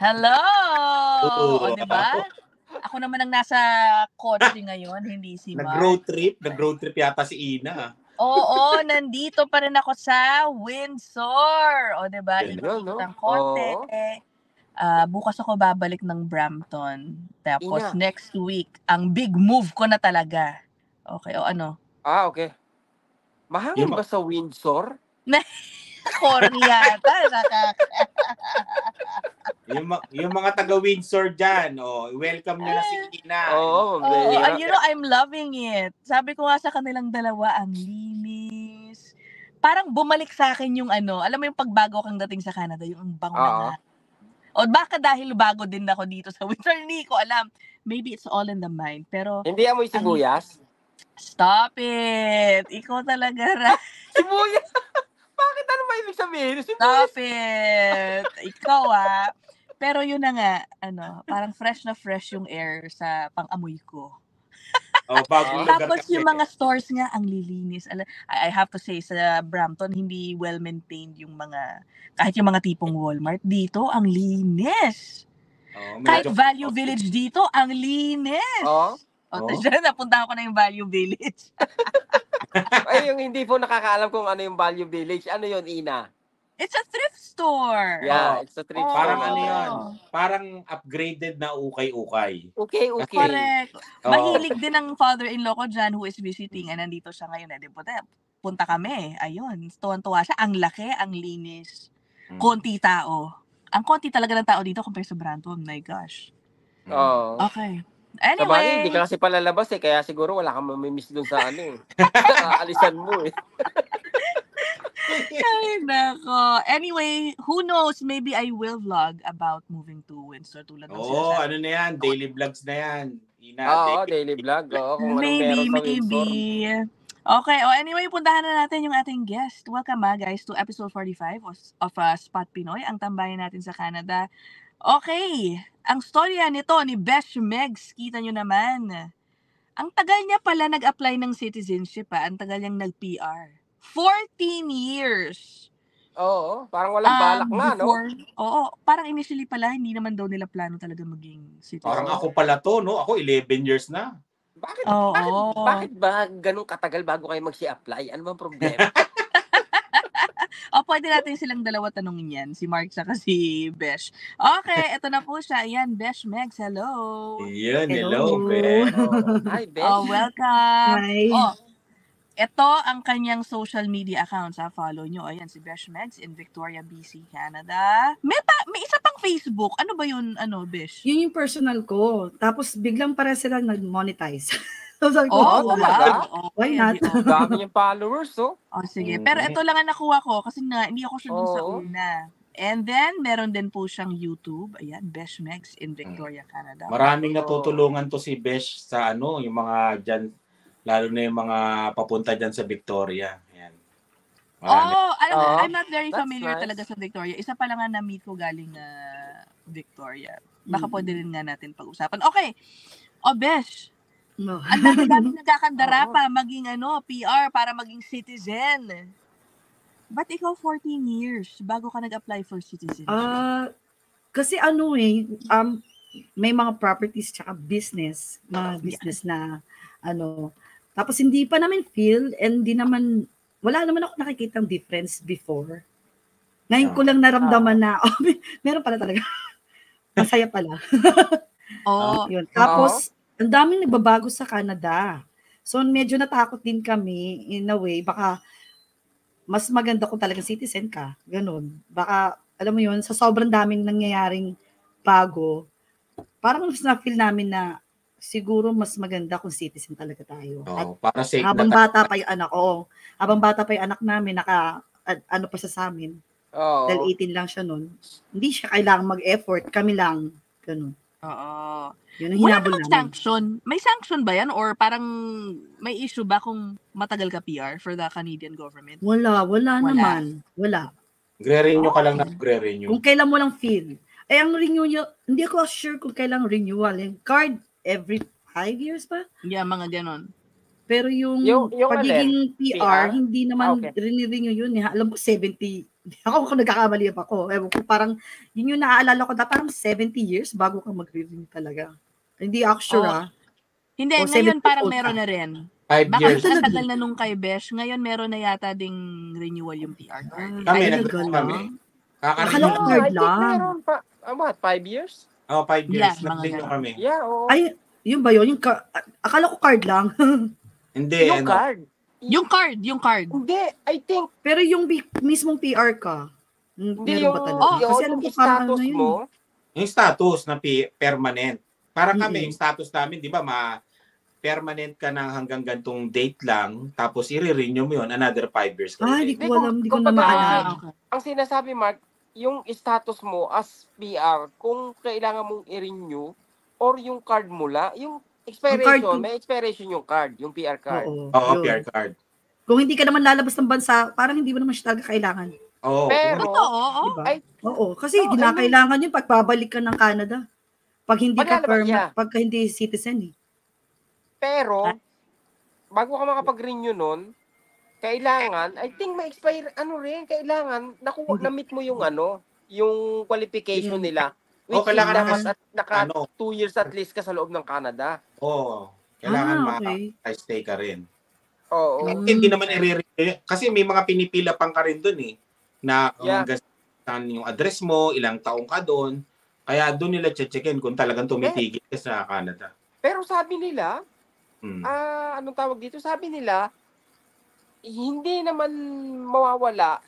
Hello! Oo. O, diba? Ako naman ang nasa kotse ngayon, hindi si Mark. Nag-road trip yata si Ina. Oo, nandito pa rin ako sa Windsor. O, diba? Ikot ng konti. Bukas ako babalik ng Brampton. Tapos next week, ang big move ko na talaga. Okay, o ano? Okay. Mahangin ba sa Windsor? Corny yata. yung mga taga-Windsor dyan, welcome nyo na si Ina. And you know, I'm loving it. Sabi ko nga sa kanilang dalawa, ang linis. Parang bumalik sa akin yung alam mo yung pagbago kang dating sa Canada, yung ang bango na. O baka dahil bago din ako dito sa Windsor, hindi ko alam. Maybe it's all in the mind. Pero hindi amoy sibuyas? Stop it! Ikaw talaga, Sibuyas? Bakit ano ba ibig sabihin? Stop it! Ikaw Pero yun na nga, parang fresh na fresh yung air sa pang-amoy ko. Tapos yung mga stores nga, ang lilinis. I have to say, sa Brampton, hindi well-maintained yung mga, kahit yung mga tipong Walmart. Dito, ang linis. Kahit Value Village dito, ang linis. Napunta ako na yung Value Village. Ay, yung hindi po nakakaalam kung ano yung Value Village. Ano yun, Ina? It's a thrift store. Yeah, it's a thrift store. Parang ano yun? Parang upgraded na ukay-ukay. Okay. Correct. Mahilig din ang father-in-law ko dyan who is visiting. Nandito siya ngayon. Punta kami. Ayun. Tuwan-tuwa siya. Ang laki, ang linis. Konti tao. Ang konti talaga ng tao dito compare sa Brampton. Oh my gosh. Okay. Anyway. Sabagay, hindi ka kasi palalabas kaya siguro wala kang mamimiss dun sa alisan mo Ay, nako. Anyway, who knows? Maybe I will vlog about moving to Windsor tulad ng sinasabi. Ano na yan? Daily vlogs na yan. Ina, daily vlog. Kung maybe. Okay. Anyway, puntahan na natin yung ating guest. Welcome guys to episode 45 of Spot Pinoy, ang tambayan natin sa Canada. Okay. Ang storya nito ni Besh Megs, kita nyo naman. Ang tagal niya pala nag-apply ng citizenship Ang tagal niyang nag-PR. 14 years. Oo, parang walang balak na, before, no? Parang initially pala, hindi naman daw nila plano talaga maging citizen. Parang ako pala to, no? Ako 11 years na. Bakit ba ganun katagal bago kayo mag-apply? Ano bang problema? Pwede natin silang dalawa tanungin yan. Si Mark saka si Besh. Okay, ito na po siya. Ayan, Besh Megs, hello. Hello, Besh. Hi, Besh. Welcome. Hi. Ito ang kanyang social media accounts. Follow nyo. Ayan, si Besh Megs in Victoria, BC, Canada. May isa pang Facebook. Ano ba yun, Besh? Yun yung personal ko. Tapos biglang para silang nag-monetize. So, sabi ko, why not? Dami yung followers, sige. Pero ito lang ang nakuha ko kasi hindi ako sure dun sa una. And then, meron din po siyang YouTube. Ayan, Besh Megs in Victoria, Canada. Maraming natutulungan to si Besh sa yung mga dyan, lalo na yung mga papunta dyan sa Victoria. Ayan. I'm not very familiar talaga sa Victoria. Isa pa lang nga na-meet ko galing Victoria. Baka pwede rin nga natin pag-usapan. Okay. Besh. Ang dami nagkakandara pa maging PR para maging citizen. Ba't ikaw 14 years bago ka nag-apply for citizenship? Kasi may mga properties tsaka business, mga business na tapos hindi pa namin feel and wala naman ako nakikitang difference before. Ngayon ko lang naramdaman na meron pala talaga. Masaya pala. Yun. Tapos ang daming nagbabago sa Canada. So medyo natakot din kami in a way, baka mas maganda kung talagang citizen ka. Ganun. Baka, alam mo yun, sa sobrang daming nangyayaring bago, parang mas na-feel namin na siguro mas maganda kung citizen talaga tayo. Para safe habang bata pa yung anak ko. Habang bata pa yung anak namin, pa siya sa amin. Dahil 18 lang siya nun. Hindi siya kailangang mag-effort. Kami lang. Ganun. Yun ang hinabol namin. Sanction. May sanction ba yan? Or parang may issue ba kung matagal ka PR for the Canadian government? Wala naman. Wala. Gre-renew ka lang na gre-renew. Kung kailan mo lang feel. Ang renew nyo, hindi ako sure kung kailang renewal. Yung card, every 5 years pa? Yeah, mga ganon. Pero yung Yung pagiging PR, PR? hindi naman Okay. renew yun eh. Alam ko 70. Ako kung nagkakamali pa ako. Ewan ko, parang, yun yung naaalala ko na parang 70 years bago ka mag-renew talaga. Hindi ako sure Hindi, O, ngayon 70 parang old meron ka. na rin. 5 Baka years. mas matagal na nung kay Besh, ngayon meron na yata ding renewal yung PR card. Kami, Ay, nag-renew talaga kami. lang. Kakarenew Akala ko lang. card I think lang. meron pa, what, 5 years? 5 years. Yeah, mga Nag-renew ganun. kami. Yeah, oo. Ay, yun ba yun? Akala ko card lang. Hindi, yung card. Yung card. Hindi, I think, Pero yung mismong PR ka, hindi meron yung, ba talaga? Kasi alam yung ko parang status ano yun. mo, Yung status na permanent. Para kami, Mm-mm. yung status namin, di ba, permanent ka na hanggang gantong date lang, tapos i-renew mo yun, another 5 years ka Ah, ulit. hindi ko alam, hindi ko na kumbaga, maalala. Okay. ang sinasabi, Mark, yung status mo as PR, kung kailangan mong i-renew, or yung card mo la, yung expiration, card- may expiration yung card, yung PR card. Oo, yun. PR card. Kung hindi ka naman lalabas ng bansa, parang hindi mo naman siya talaga kailangan. Oo. Pero, Totoo, Diba? Ay, Oo, kasi no, ginakailangan yun pag babalik ka ng Canada. Pag hindi ka Paglalabas, yeah. pagka hindi citizen eh. pero, bago ka makapag-renew nun, kailangan, I think may expire, kailangan, Hindi. na-meet mo yung yung qualification Yung- nila. Oh, Which is kailangan dapat na- at naka 2 years at least ka sa loob ng Canada. Oo. Kailangan okay. stay ka rin. Oo. Hindi naman i-renew. Kasi may mga pinipila pang ka rin dun eh. Na Yeah. hanggang saan yung address mo, ilang taong ka doon. Kaya doon nila checkin kung talagang tumitigil ka sa Canada. Pero sabi nila, Hmm. anong tawag dito? Sabi nila, hindi naman mawawala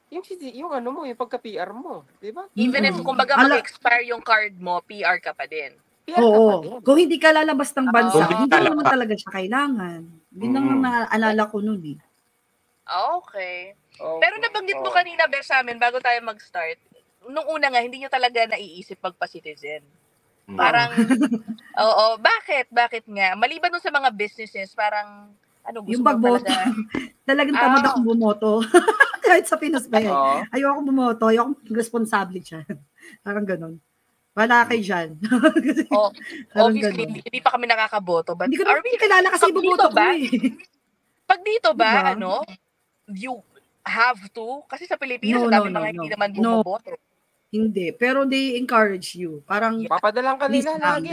yung yung pagka-PR mo, di ba? Even if, kumbaga, mag-expire yung card mo, PR ka pa din. PR ka pa din. Oo. Kung hindi ka lalabas ng bansa, Kung hindi hindi mo naman lalabas. talaga siya kailangan. Yun lang ang naalala ko nun eh. Okay. Okay. Pero nabanggit mo kanina, Besh, sa amin, bago tayo mag-start, nung una nga, hindi nyo talaga naiisip magpa-citizen. Hmm. Parang, oo, bakit? Bakit nga? Maliban dun sa mga businesses, parang, gusto Yung mo pagboto, talaga? talagang tamad akong bumoto. Kahit sa Pinas ba yan. Oo. Ayoko bumoto, ayoko responsable dyan. Parang ganun. Wala kay dyan. Oh, Parang obviously, ganun. hindi pa kami nakakaboto. But Hindi ko are naman we, kilala kasi pag bumoto dito ko ba? eh. Pag dito ba, Diba? you have to? Kasi sa Pilipinas, No, ang dami no, mga no, hindi no. naman No. bumoboto. Hindi. Pero they encourage you. Parang, Papadalang ka nila Please, lagi,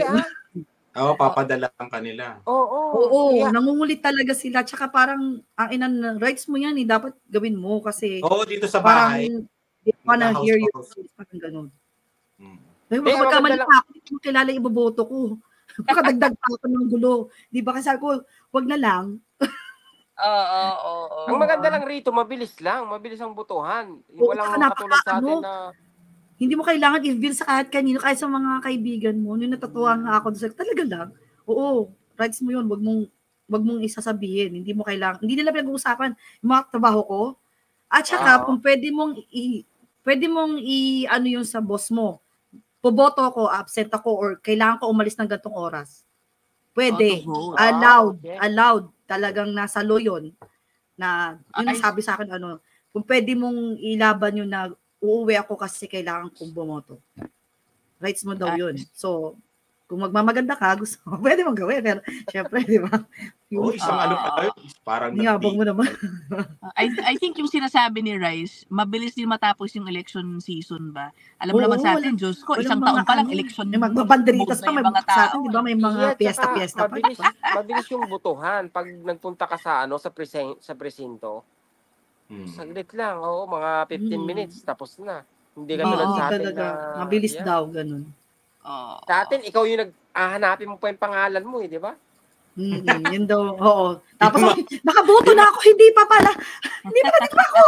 Oo, papadala ang kanila. Oo. oo, Yeah. nangungulit talaga sila. Tsaka parang, rights mo yan eh, dapat gawin mo kasi Oo, dito sa parang, bahay. they wanna Naka-house hear you. house. Parang ganun. Hmm. May Kaya mga pagkamali maganda pa ako, hindi ko kilala yung iboboto ko. Makadagdag pa ako ng gulo. Di ba kasi ako, wag na lang. Oo. Ang maganda lang rito, mabilis lang. Mabilis ang botohan. Oo, Walang tsaka katulad sa atin napaka- na... Hindi mo kailangan i-bill sa kahit kanino, kahit sa mga kaibigan mo. Nung natutuwa nga ako, talaga lang. Oo, rights mo yun. Wag mong isasabihin. Hindi mo kailangan. Hindi nila pinag-uusapan yung mga trabaho ko. At saka, kung pwede mong ano yun sa boss mo. Boboto ako, absent ako, or kailangan ko umalis ng gantong oras. Pwede. Oh, to vote. Allowed. Talagang nasa law yun. Na, yun ang sabi sa akin, kung pwede mong ilaban yun na uuwi ako kasi kailangan kong bumoto. Rights mo daw yun. So, kung magmamaganda ka, gusto mo, pwede mong gawin. Pero, syempre, di ba? Oo, isang pala yun. Parang Niyabang mo naman. I think yung sinasabi ni Rice, mabilis din matapos yung election season ba? Alam mo naman sa atin, Diyos ko, isang taon pa lang election. May magbabanderitas pa, mode na may yung mga sa atin, tao, di ba? May mga piyesta-piyesta pa. Mabilis, mabilis yung botohan. Pag nagpunta ka sa sa presinto, saglit lang. Oo, mga 15 minutes, tapos na. Hindi ka tulad sa atin talaga. na... Mabilis daw, ganun. Sa atin, ikaw yung hanapin mo pa yung pangalan mo, di ba? Yun daw, oo. Tapos, nakaboto na ako, hindi pa pala. Hindi pa ako.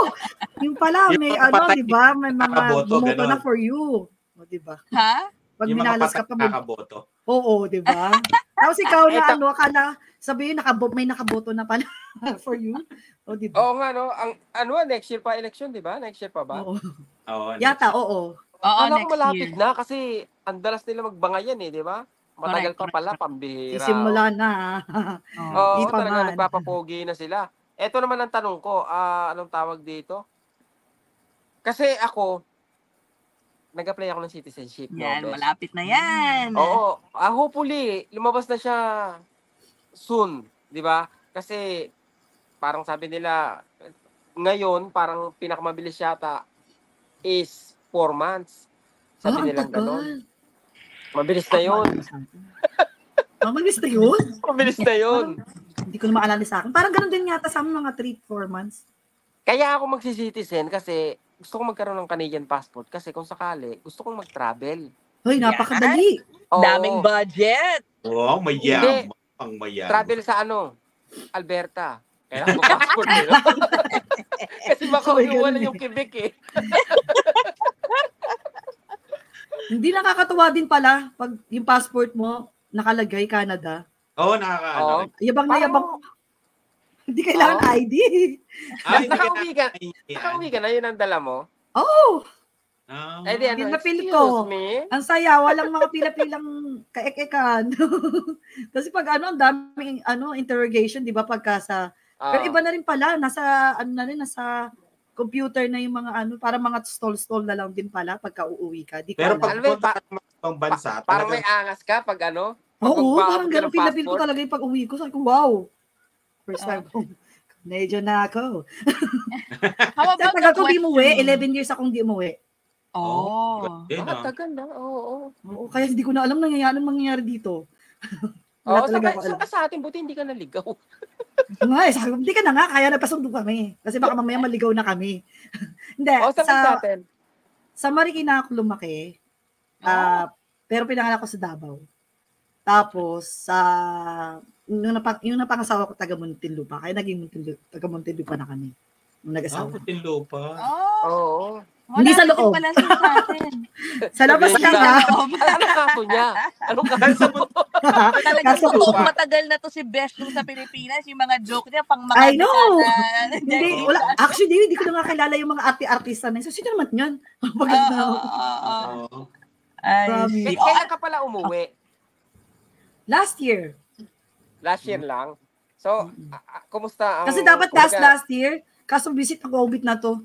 Yung pala, may di ba? May mga bumoto na for you. O, di ba? Ha? Pag Yung mga minalas ka pa, nakaboto. oo, di ba? Tapos ikaw na akala, sabihin, may nakaboto na pala for you. O, di ba? Oo nga, no? Next year pa election, di ba? Next year pa ba? Oo. Oo, Yata, oo. Oo, Alam next ko malapit year. na kasi ang dalas nila magbangayan di ba? Matagal pa pala, pambihira. Isimula na. Oo, Di pa talaga man. nagpapapogi na sila. Ito naman ang tanong ko, anong tawag dito? Kasi ako, nag-apply ako ng citizenship. Yan, Bes? malapit na yan. Oo, hopefully, lumabas na siya soon, di ba? Kasi parang sabi nila, ngayon, parang pinakamabilis yata is 4 months. Sabi ang nilang tagal. gano'n. Mabilis na yun. Mabilis na yun? Mabilis na yun. Hindi ko na maalala sa akin. Parang ganun din yata sa mga 3-4 months. Kaya ako magsi-citizen kasi gusto kong magkaroon ng Canadian passport kasi kung sakali, gusto kong mag-travel. Hoy, napakadali. Oo. Daming budget. Wow, Hindi. Pang mayaman. Travel sa Alberta. Kailangan mo passport nila. Kasi makauiwan na yung Quebec eh. Hindi nakakatuwa din pala pag yung passport mo nakalagay Canada. Oo, nakakaano. Yabang na yabang. Hindi kailangan ID. Ay, Nakauwi ka na, yun ang dala mo? Oh, Eh di ano, Pinapil excuse ko. me? ang saya, walang mga pila-pilang kaek-ekan. Kasi pag ang daming interrogation, 'di ba, pagka sa pero iba na rin pala, nasa nasa computer na yung mga para mga stall na lang din pala pagka uuwi ka. Di ko Pero alam. pag punta ka ng ibang bansa, Parang may angas ka pag Oo, magbabago parang ka ganun ng pila-pil ko passport. talaga yung pag-uwi ko. Sabi ko, wow. First time ko. Medyo na ako. How Kasi about tagal the ko di umuwi, question? 11 years akong di umuwi. Oh. Tagal na, oo. Oo, kaya hindi ko na alam mangyayari dito. Oo, Wala talaga ako saan alam. ka sa atin, buti hindi ka naligaw. Nga sabi ko, hindi ka na nga, kaya napasundo kami. Kasi baka mamaya maligaw na kami. Hindi, Oo, saan ka sa atin? sa Marikina ako lumaki. Pero pinanganak ko sa Davao. Tapos, yung napangasawa ko taga Muntinlupa. Kaya naging taga Muntinlupa na kami. Nung nag-asawa. Tinlupa. Oo. Hindi sa loob. Pala siya sa atin. Sa labas Sabihin lang ka. ha. Anong kaso niya? Anong kaso mo? Talagang Kaso totoong lupa. matagal na to si Besh nung sa Pilipinas. Yung mga joke niya, pang I mga know. dekada. Hindi, wala. Actually, hindi ko na nga kilala yung mga artista na yun. So, sino naman yun? Promise. Kailan ka pala umuwi? Last year. Last year lang? So, kumusta ang... Kasi dapat last year, kaso visit ng COVID na to.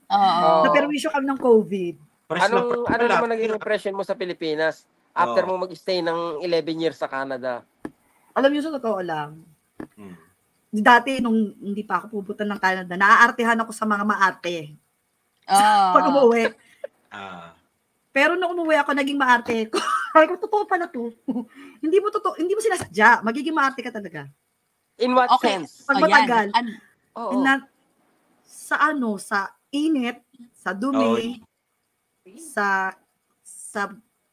Oo. Na-permission kami ng COVID. Ano naman naging impression mo sa Pilipinas after mo mag-stay ng 11 years sa Canada? Alam niyo, sa totoo lang, dati nung hindi pa ako pupunta ng Canada, naaartehan ako sa mga maarte. Pag umuwi. Pero nung umuwi ako, naging maarte ko. Sabi ko, totoo pala to. Hindi mo sinasadya. Magiging maarte ka talaga. In what sense? Pag matagal. Oo. Sa init, sa dumi, sa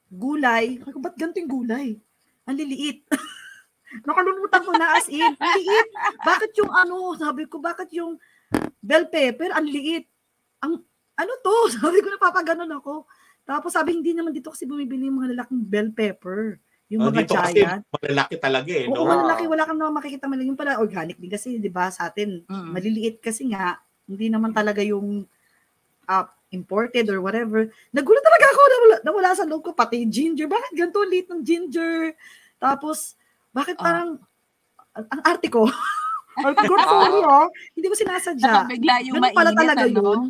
gulay. Sabi ko, ba't ganito yung gulay? Ang liliit. Nakalumutan ko na as in. Ang liit. Bakit yung sabi ko, bakit yung bell pepper, ang liit. Ano to? Sabi ko, napapaganon ako. Tapos sabi, hindi naman dito kasi bumibili yung mga lalaking bell pepper. Yung mga dito giant. kasi malalaki talaga eh. Oo, No? malalaki. Wala kang naman makikita. Yung pala organic din kasi, di ba, sa atin, maliliit kasi nga, hindi naman talaga yung imported or whatever. Nagulat talaga ako na wala sa loob ko. Pati ginger. Bakit ganito liit ng ginger? Tapos, bakit parang, ang arte ko. Hindi ko sinasadya. Bigla yung Ganun pala mainit, talaga ano? yun.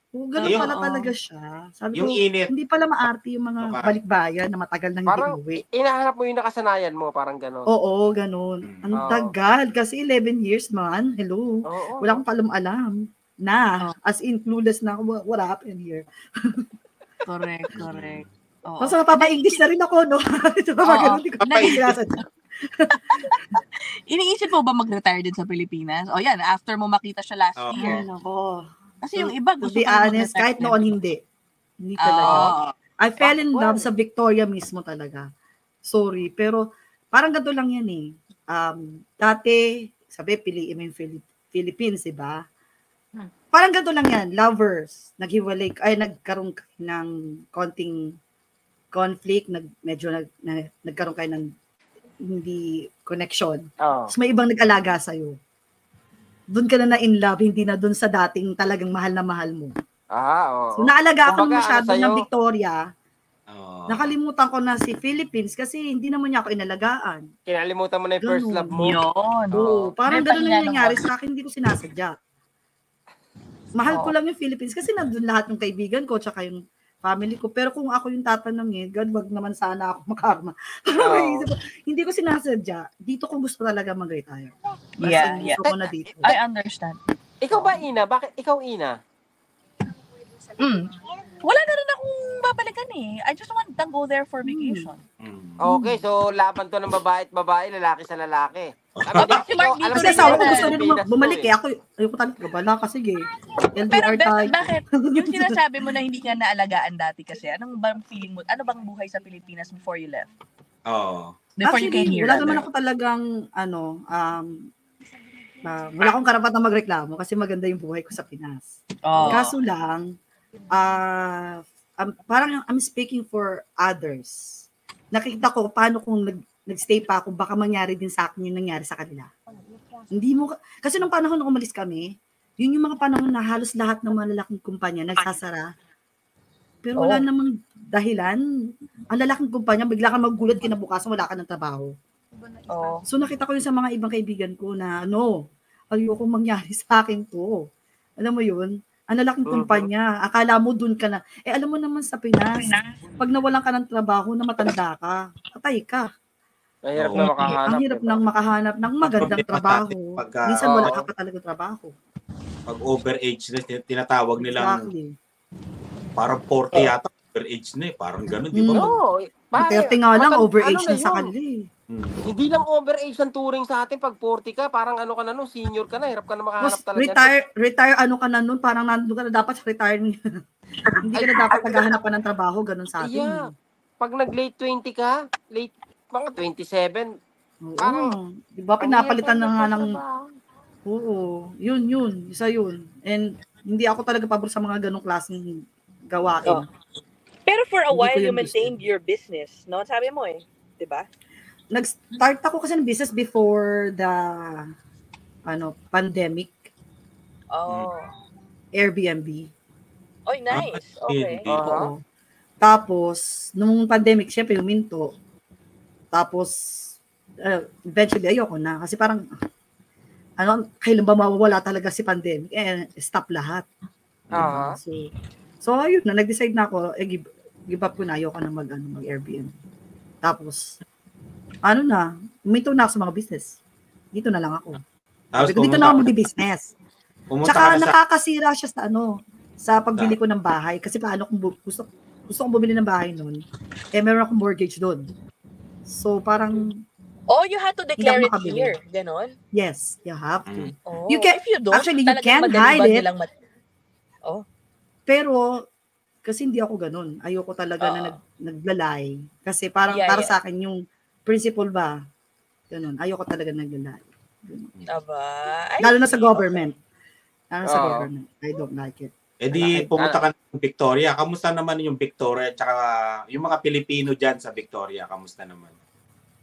Ganun pala talaga siya. Sabi Yung ko, init. hindi pala maarte yung mga balikbayan na matagal nang hindi Parang uwi. inahanap mo yung nakasanayan mo, parang gano'n. Oo, ganun. Ang tagal. Kasi 11 years man. Hello. Oo. Wala akong palam-alam na. As in, clueless na ako. What happened here? Correct. Oo. Tapos mapapa-English na rin ako, no? Ganun, hindi ko sinasadya. Iniisip mo ba mag-retire din sa Pilipinas? O yan, after mo makita siya last year. Nako. Kasi yung iba gusto To be honest, kahit noon hindi. Hindi talaga. I fell in love sa Victoria mismo talaga. Sorry, pero parang ganito lang yan eh. Dati, sabi, piliin mo yung Philippines, diba? Parang ganito lang yan. Lovers, nagkaroon kayo ng konting conflict, medyo nagkaroon kayo ng hindi connection. Tapos may ibang nag-alaga sa'yo. Doon ka na in love, hindi na doon sa dating talagang mahal na mahal mo. So naalaga ako masyado ng Victoria. Nakalimutan ko na si Philippines kasi hindi naman niya ako inalagaan. Kinalimutan mo na yung first love mo. Yun. Oo, parang gano'n na nangyari sa akin, hindi ko sinasadya. Mahal ko lang yung Philippines kasi nandun lahat ng kaibigan ko tsaka yung family ko. Pero kung ako yung tatanungin, God, wag naman sana ako makarma. Hindi ko sinasadya. Dito ko gusto talaga mag-retire. Yeah, Gusto ko na dito. I understand. Ikaw ba, Ina? Bakit ikaw, Ina? Wala na rin akong babalikan eh. I just want to go there for vacation. Okay, so laban to ng babae at babae, lalaki sa lalaki. Si Mark dito Kasi rin asawa ko yan. gusto rin bumalik eh. Ako, ayoko talaga ba na kasi Pero LDR tayo. bakit? Yung sinasabi mo na hindi ka naalagaan dati kasi, anong bang feeling mo? Ano bang buhay sa Pilipinas before you left? Before you came Actually, here? wala naman ako talagang, wala akong karapatang magreklamo kasi maganda yung buhay ko sa Pinas. Kaso lang, parang I'm speaking for others. Nakikita ko paano kung nagstay pa ako, baka mangyari din sa akin yung nangyari sa kanila. Hindi mo, kasi nung panahon na umalis kami, yun yung mga panahon na halos lahat ng malalaking kumpanya nagsasara. Pero wala namang dahilan. Ang lalaking kumpanya, bigla kang magugulat kinabukasan, wala ka ng trabaho. So nakita ko yun sa mga ibang kaibigan ko na ayoko mangyari sa akin to. Alam mo yun? Ang lalaking kumpanya, akala mo dun ka na. Alam mo naman sa Pinas, pag nawalan ka ng trabaho na matanda ka, patay ka. Mahirap na makahanap. Ang hirap nang makahanap ng magandang trabaho. Minsan wala ka pa talaga trabaho. Pag overage na, tinatawag nilang parang 40 yata, overage na eh. Parang ganun, di ba? No, 30 nga lang, overage na sa kanila eh. Hindi lang overage ang touring sa atin. Pag 40 ka, parang ano ka na nun, senior ka na, hirap ka na makahanap talaga. Retire ano ka na nun, parang nandun ka na dapat retire. Hindi ka na dapat naghahanap pa ng trabaho, ganun sa atin. Yeah. Pag nag-late 20 ka, late mga 27, parang, di ba pinapalitan na nga ng, yun, isa yun. And hindi ako talaga pabor sa mga ganong klaseng gawain. Pero for a while, you maintained your business, no? Sabi mo eh, di ba? Nag-start ako kasi ng business before the pandemic. Airbnb. Oy, nice. Okay. Tapos, nung pandemic, syempre, huminto. Tapos, eventually, ayoko na. Kasi parang, kailan ba mawawala talaga si pandemic? Stop lahat. So, ayun na, nag-decide na ako, give up ko na, ayoko na mag-Airbnb. Tapos, huminto na ako sa mga business. Dito na lang ako. Dito na ako mag-business. Tsaka nakakasira siya sa pagbili ko ng bahay. Kasi paano kung gusto kong bumili ng bahay noon, meron akong mortgage doon. So, parang... you had to declare it here. Ganon? Yes, you have to. You can, if you don't, actually, you can hide it. Pero, kasi hindi ako ganun. Ayoko talaga na naglalay. Kasi parang para sa akin yung principle ba, ganun. Ayoko talaga naglalay. Lalo na sa government. I don't like it. Pumunta ka ng Victoria. Kamusta naman yung Victoria? Tsaka yung mga Pilipino dyan sa Victoria, kamusta naman?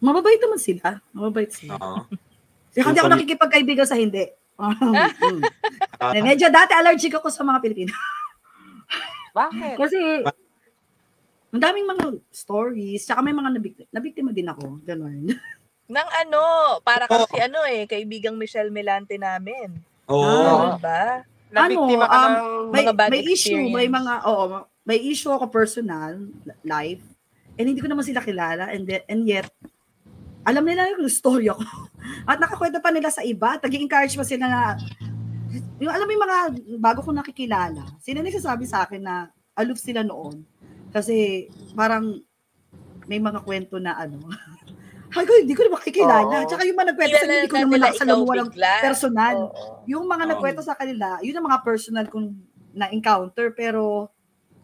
Mababait naman sila. Kasi hindi ako nakikipagkaibigan sa hindi. Medyo dati allergic ako sa mga Pilipino. Bakit? Kasi ang daming mga stories, tsaka may mga nabiktima din ako. Ganun. Nang para kasi kaibigang Michelle Melante namin. Diba? Nabiktima ka ng mga bad may issue, experience. may issue ako personal life, and hindi ko naman sila kilala, and yet alam nila yung story ako. At nakakwento pa nila sa iba, nag-encourage pa sila na yung alam mo yung mga bago ko nakikilala, sila nagsasabi sa akin na aloof sila noon kasi parang may mga kwento na hindi ko na makikilala. Tsaka yung mga nagkwento sa hindi ko naman nakasalamuha ng personal. Yung mga nagkwento sa kanila, yun ang mga personal kong na-encounter. Pero,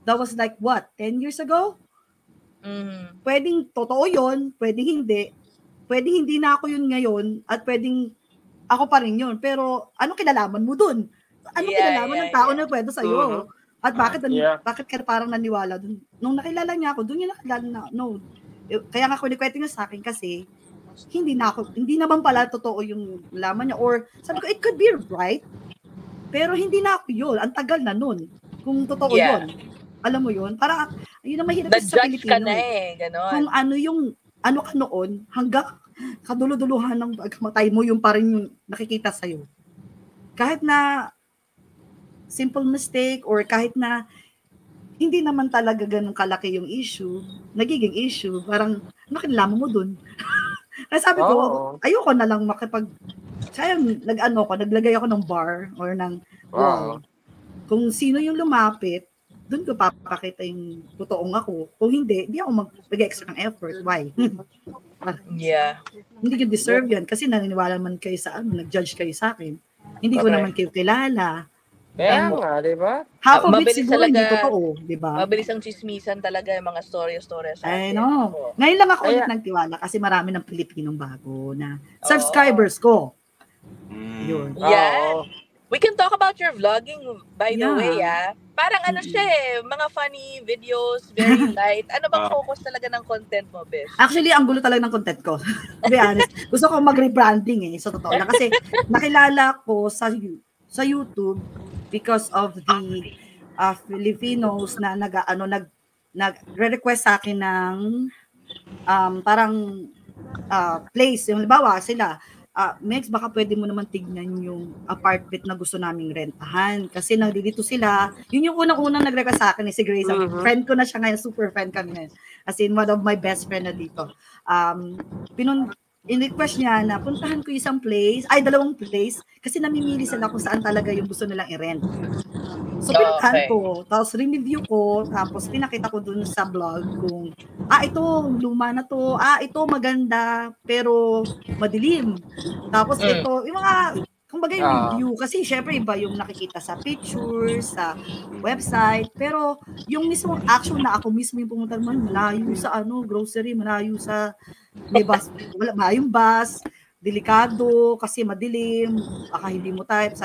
that was like, what? 10 years ago? Pwedeng totoo yun, pwedeng hindi. Pwedeng hindi na ako yun ngayon, at pwedeng ako pa rin yun. Pero, anong kinalaman mo dun? Anong kinalaman ng tao na kwento sa'yo? At bakit ka parang naniwala dun? Nung nakilala niya ako, dun yung nakilala na, no. Kaya nga kwento niya sa akin kasi hindi naman pala totoo yung laman niya, or sabi ko it could be right pero hindi na ako yun, ang tagal na nun kung totoo yun, alam mo yun, para yun ang mahirap sa Pilipino ka na ganon. Kung ka noon hanggang kaduluduluhan ng pagkamatay mo yung pa rin yung nakikita sa'yo, kahit na simple mistake or kahit na hindi naman talaga ganun kalaki yung issue, nagiging issue, parang nakinalaman mo dun. Kaya sabi ko, ayoko na lang naglagay ako ng bar or ng wall. Kung sino yung lumapit, dun ko papakita yung totoong ako. Kung hindi, di ako mag-extra ng effort. Why? Yeah. Hindi ko deserve yan kasi naniniwala man kayo sa nag-judge kayo sa akin. Hindi ko naman kayo kilala. Kaya nga, di ba? Half of it Mabilis siguro talaga, hindi totoo, di ba? Mabilis ang chismisan talaga yung mga story sa I atin. know. Oo. Ngayon lang ako ulit nagtiwala kasi marami ng Pilipinong bago na subscribers ko. Yun. Yeah. We can talk about your vlogging by the Yeah. way, Parang ano siya mga funny videos, very light. Ano bang focus talaga ng content mo, Besh? Actually, ang gulo talaga ng content ko. To be honest. Gusto ko mag-rebranding so totoo lang. Kasi nakilala ko sa YouTube because of the Filipinos na nag-request sa akin ng parang place. Yung halimbawa sila, Megs, baka pwede mo naman tignan yung apartment na gusto naming rentahan. Kasi nandito sila. Yun yung unang-unang nag-request sa akin si Grace. Friend ko na siya ngayon. Super friend kami ngayon. As in, one of my best friend na dito. In-request niya na puntahan ko isang place, dalawang place, kasi namimili sila kung saan talaga yung gusto nilang i-rent. So, pinuntahan ko, tapos review ko, tapos pinakita ko dun sa vlog kung, ito, luma na to, ito, maganda, pero madilim. Tapos ito, yung mga, kumbaga yung review, kasi syempre iba yung nakikita sa pictures, sa website, pero yung mismong action na ako mismo yung pumunta naman, malayo sa grocery, malayo sa may bus, malayong bus, delikado, kasi madilim, baka hindi mo type.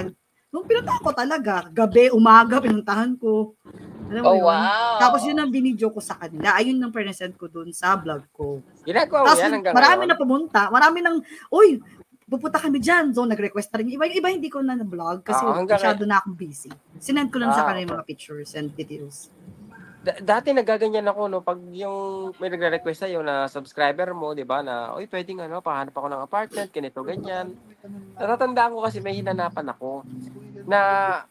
Nung pinuntahan ko talaga, gabi, umaga, pinuntahan ko. Alam mo yun? Wow. Tapos yun ang binidyo ko sa kanila. Ayun ang present ko dun sa vlog ko. Ginagawa mo Tapos yan hanggang marami ngayon? na pumunta, pupunta kami dyan. So, nag-request na rin. Iba hindi ko na na-vlog kasi masyado na akong busy. Sinend ko lang sa kanila yung mga pictures and videos. Dati nagaganyan ako, no, pag yung may nagre-request sa'yo na subscriber mo, di ba, na, pwedeng pahanap ako ng apartment, ganito, ganyan. Natatandaan ko kasi may hinanapan ako na,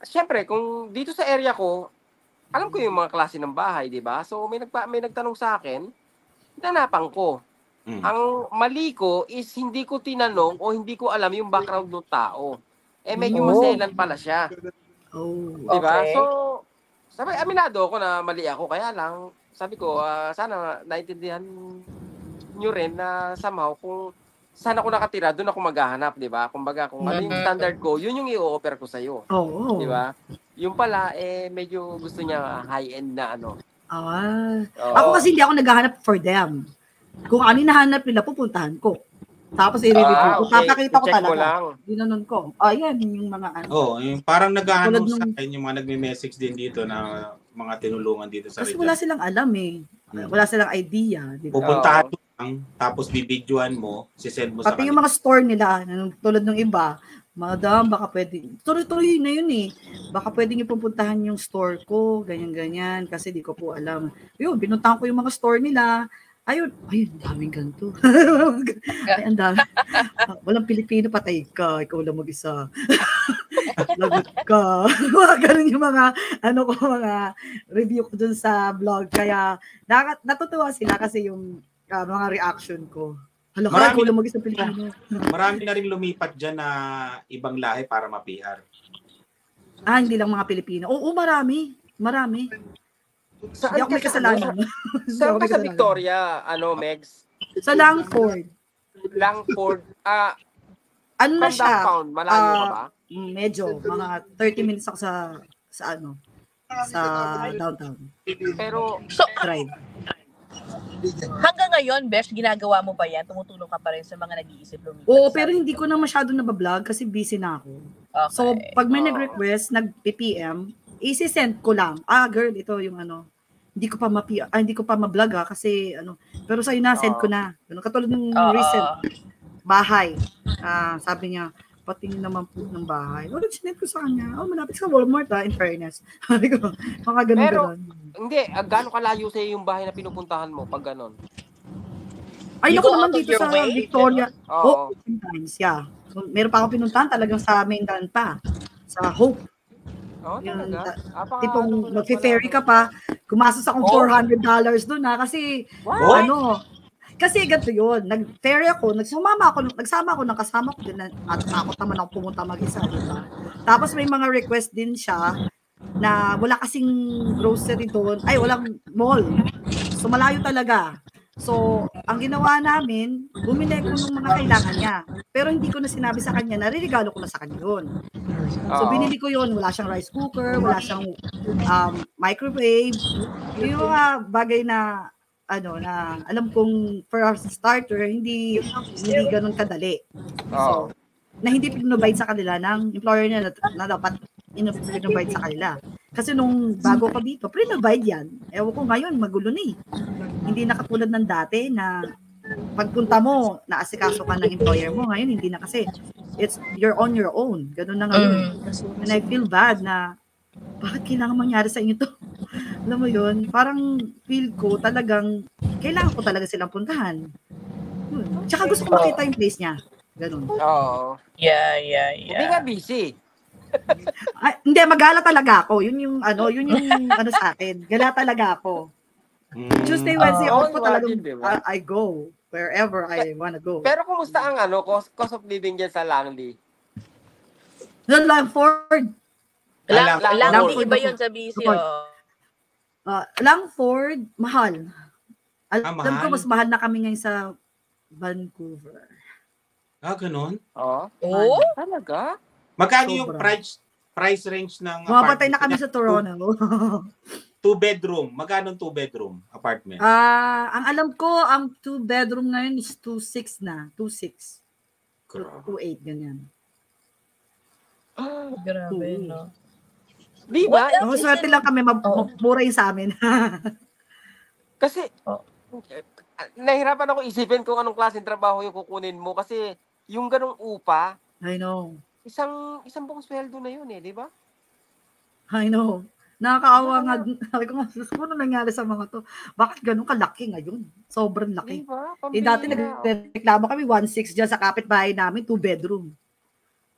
syempre, kung dito sa area ko, alam ko yung mga klase ng bahay, di ba? So, may nagtanong sa akin, hinanapan ko. Ang mali ko is hindi ko tinanong o hindi ko alam yung background ng tao. Medyo maselan pala siya. Di ba? Okay. So, sabi, aminado ako na mali ako. Kaya lang, sabi ko, sana naintindihan nyo rin na somehow kung saan ako nakatira, doon ako maghahanap, di ba? Kumbaga, kung ano yung standard ko, yun yung i-offer ko sa'yo. Oo. Di ba? Yung pala, medyo gusto niya high-end na Ako kasi hindi ako naghahanap for them. Kung ano yung nahanap nila, pupuntahan ko. Tapos i-review ko. Papakita ko talaga. Ginanon ko. Yan yung mga yung parang naghahanap sa akin yung mga nagme-message din dito na mga tinulungan dito sa kasi region. wala silang alam Wala silang idea. Diba? Pupuntahan mo lang, tapos bibidyoan mo, sisend mo sa Pati yung mga store nila, tulad ng iba, Madam, baka pwede, tuloy-tuloy na yun baka pwede niyo pupuntahan yung store ko, ganyan-ganyan, kasi di ko po alam. Yun, binuntahan ko yung mga store nila. Ayun, daming ganito. Ay, ang dami. Walang Pilipino, patay ka. Ikaw lang mag-isa. Lagot ka. Ganun yung mga, mga review ko dun sa vlog. Kaya, natutuwa sila kasi yung mga reaction ko. Ikaw lang mag-isa Pilipino. Marami na rin lumipat dyan na ibang lahi para ma-PR. Hindi lang mga Pilipino. Oo, marami. Hindi ako may kasalanan. Saan ka sa Victoria, Megs? Sa Langford. Ano na siya? Downtown, malayo ka ba? Medyo, mga 30 minutes ako sa downtown. Pero, drive. Hanggang ngayon, Besh, ginagawa mo pa yan? Tumutulong ka pa rin sa mga nag-iisip lumipat? Oo, pero hindi ko na masyado nabablog kasi busy na ako. Okay. So, pag may nag-request, nag-PPM, isi-send ko lang. Girl, ito yung hindi ko pa ma-vlog kasi pero sa'yo na, send ko na. Katulad ng recent bahay. Sabi niya, patingin naman po ng bahay. Sinend ko sa kanya. Malapit sa Walmart in fairness. Sabi ko, mga ganun. Pero, hindi, gaano kalayo sa'yo yung bahay na pinupuntahan mo pag ganon? Ay, naku naman dito sa Victoria. Oo. Sometimes, yeah. So, meron pa ako pinuntahan talagang sa Mainland pa. Sa Hope. Oo, talaga? Tipong mag-ferry ka pa, Gumastos akong $400 doon kasi kasi ganito yun. Nag-ferry ako, nagsama ako ng kasama ko din at takot naman ako pumunta mag-isa, diba? Tapos may mga request din siya na wala kasing grocery doon, walang mall. So malayo talaga. So, ang ginawa namin, bumili ko ng mga kailangan niya. Pero hindi ko na sinabi sa kanya, naririgalo ko na sa kanya yun. So, binili ko yun. Wala siyang rice cooker, wala siyang microwave. Yung mga bagay na, na alam kong for a starter, hindi ganun kadali. So, na hindi pinrovide sa kanila ng employer niya na dapat pinrovide sa kanila. Kasi nung bago ko dito, pinrovide yan. Ewan ko ngayon, magulo na eh. Hindi na katulad ng dati na pagpunta mo, naasikaso ka ng employer mo. Ngayon, hindi na kasi. You're on your own. Ganun na ngayon. And I feel bad na bakit kailangan mangyari sa inyo to? Alam mo yun, parang feel ko talagang, kailangan ko talaga silang puntahan. Tsaka gusto ko makita yung place niya. Ganun. Yeah. Hindi nga busy. Hindi, magala talaga ako. Yun yung sa akin. Gala talaga ako. Tuesday, Wednesday, off ko talagang I go wherever I wanna go. Pero kumusta ang cost of living dyan sa Langley? Langford. Langford, iba yun sa BC. Langford, mahal. Alam mahal? ko, mas mahal na kami ngayon sa Vancouver. Ganun? Talaga? Magkano yung price range ng Mapatay na kami sa Toronto. 2-bedroom. Magkano 2-bedroom apartment? Ang alam ko, ang 2-bedroom ngayon is 2.6 na. 2.6. 2.8, ganyan. Grabe, no? Di ba? Swerte lang kami, mura yung sa amin. Kasi, nahirapan ako isipin kung anong klaseng trabaho yung kukunin mo kasi yung ganong upa, I know. Isang buong sweldo na yun di ba? I know. Nakakaawa nga. Sabi ko nga, ano nangyari sa mga to? Bakit ganun kalaki ngayon? Sobrang laki. Diba? Dati nagreklamo kami 1.6 dyan sa kapitbahay namin, 2-bedroom.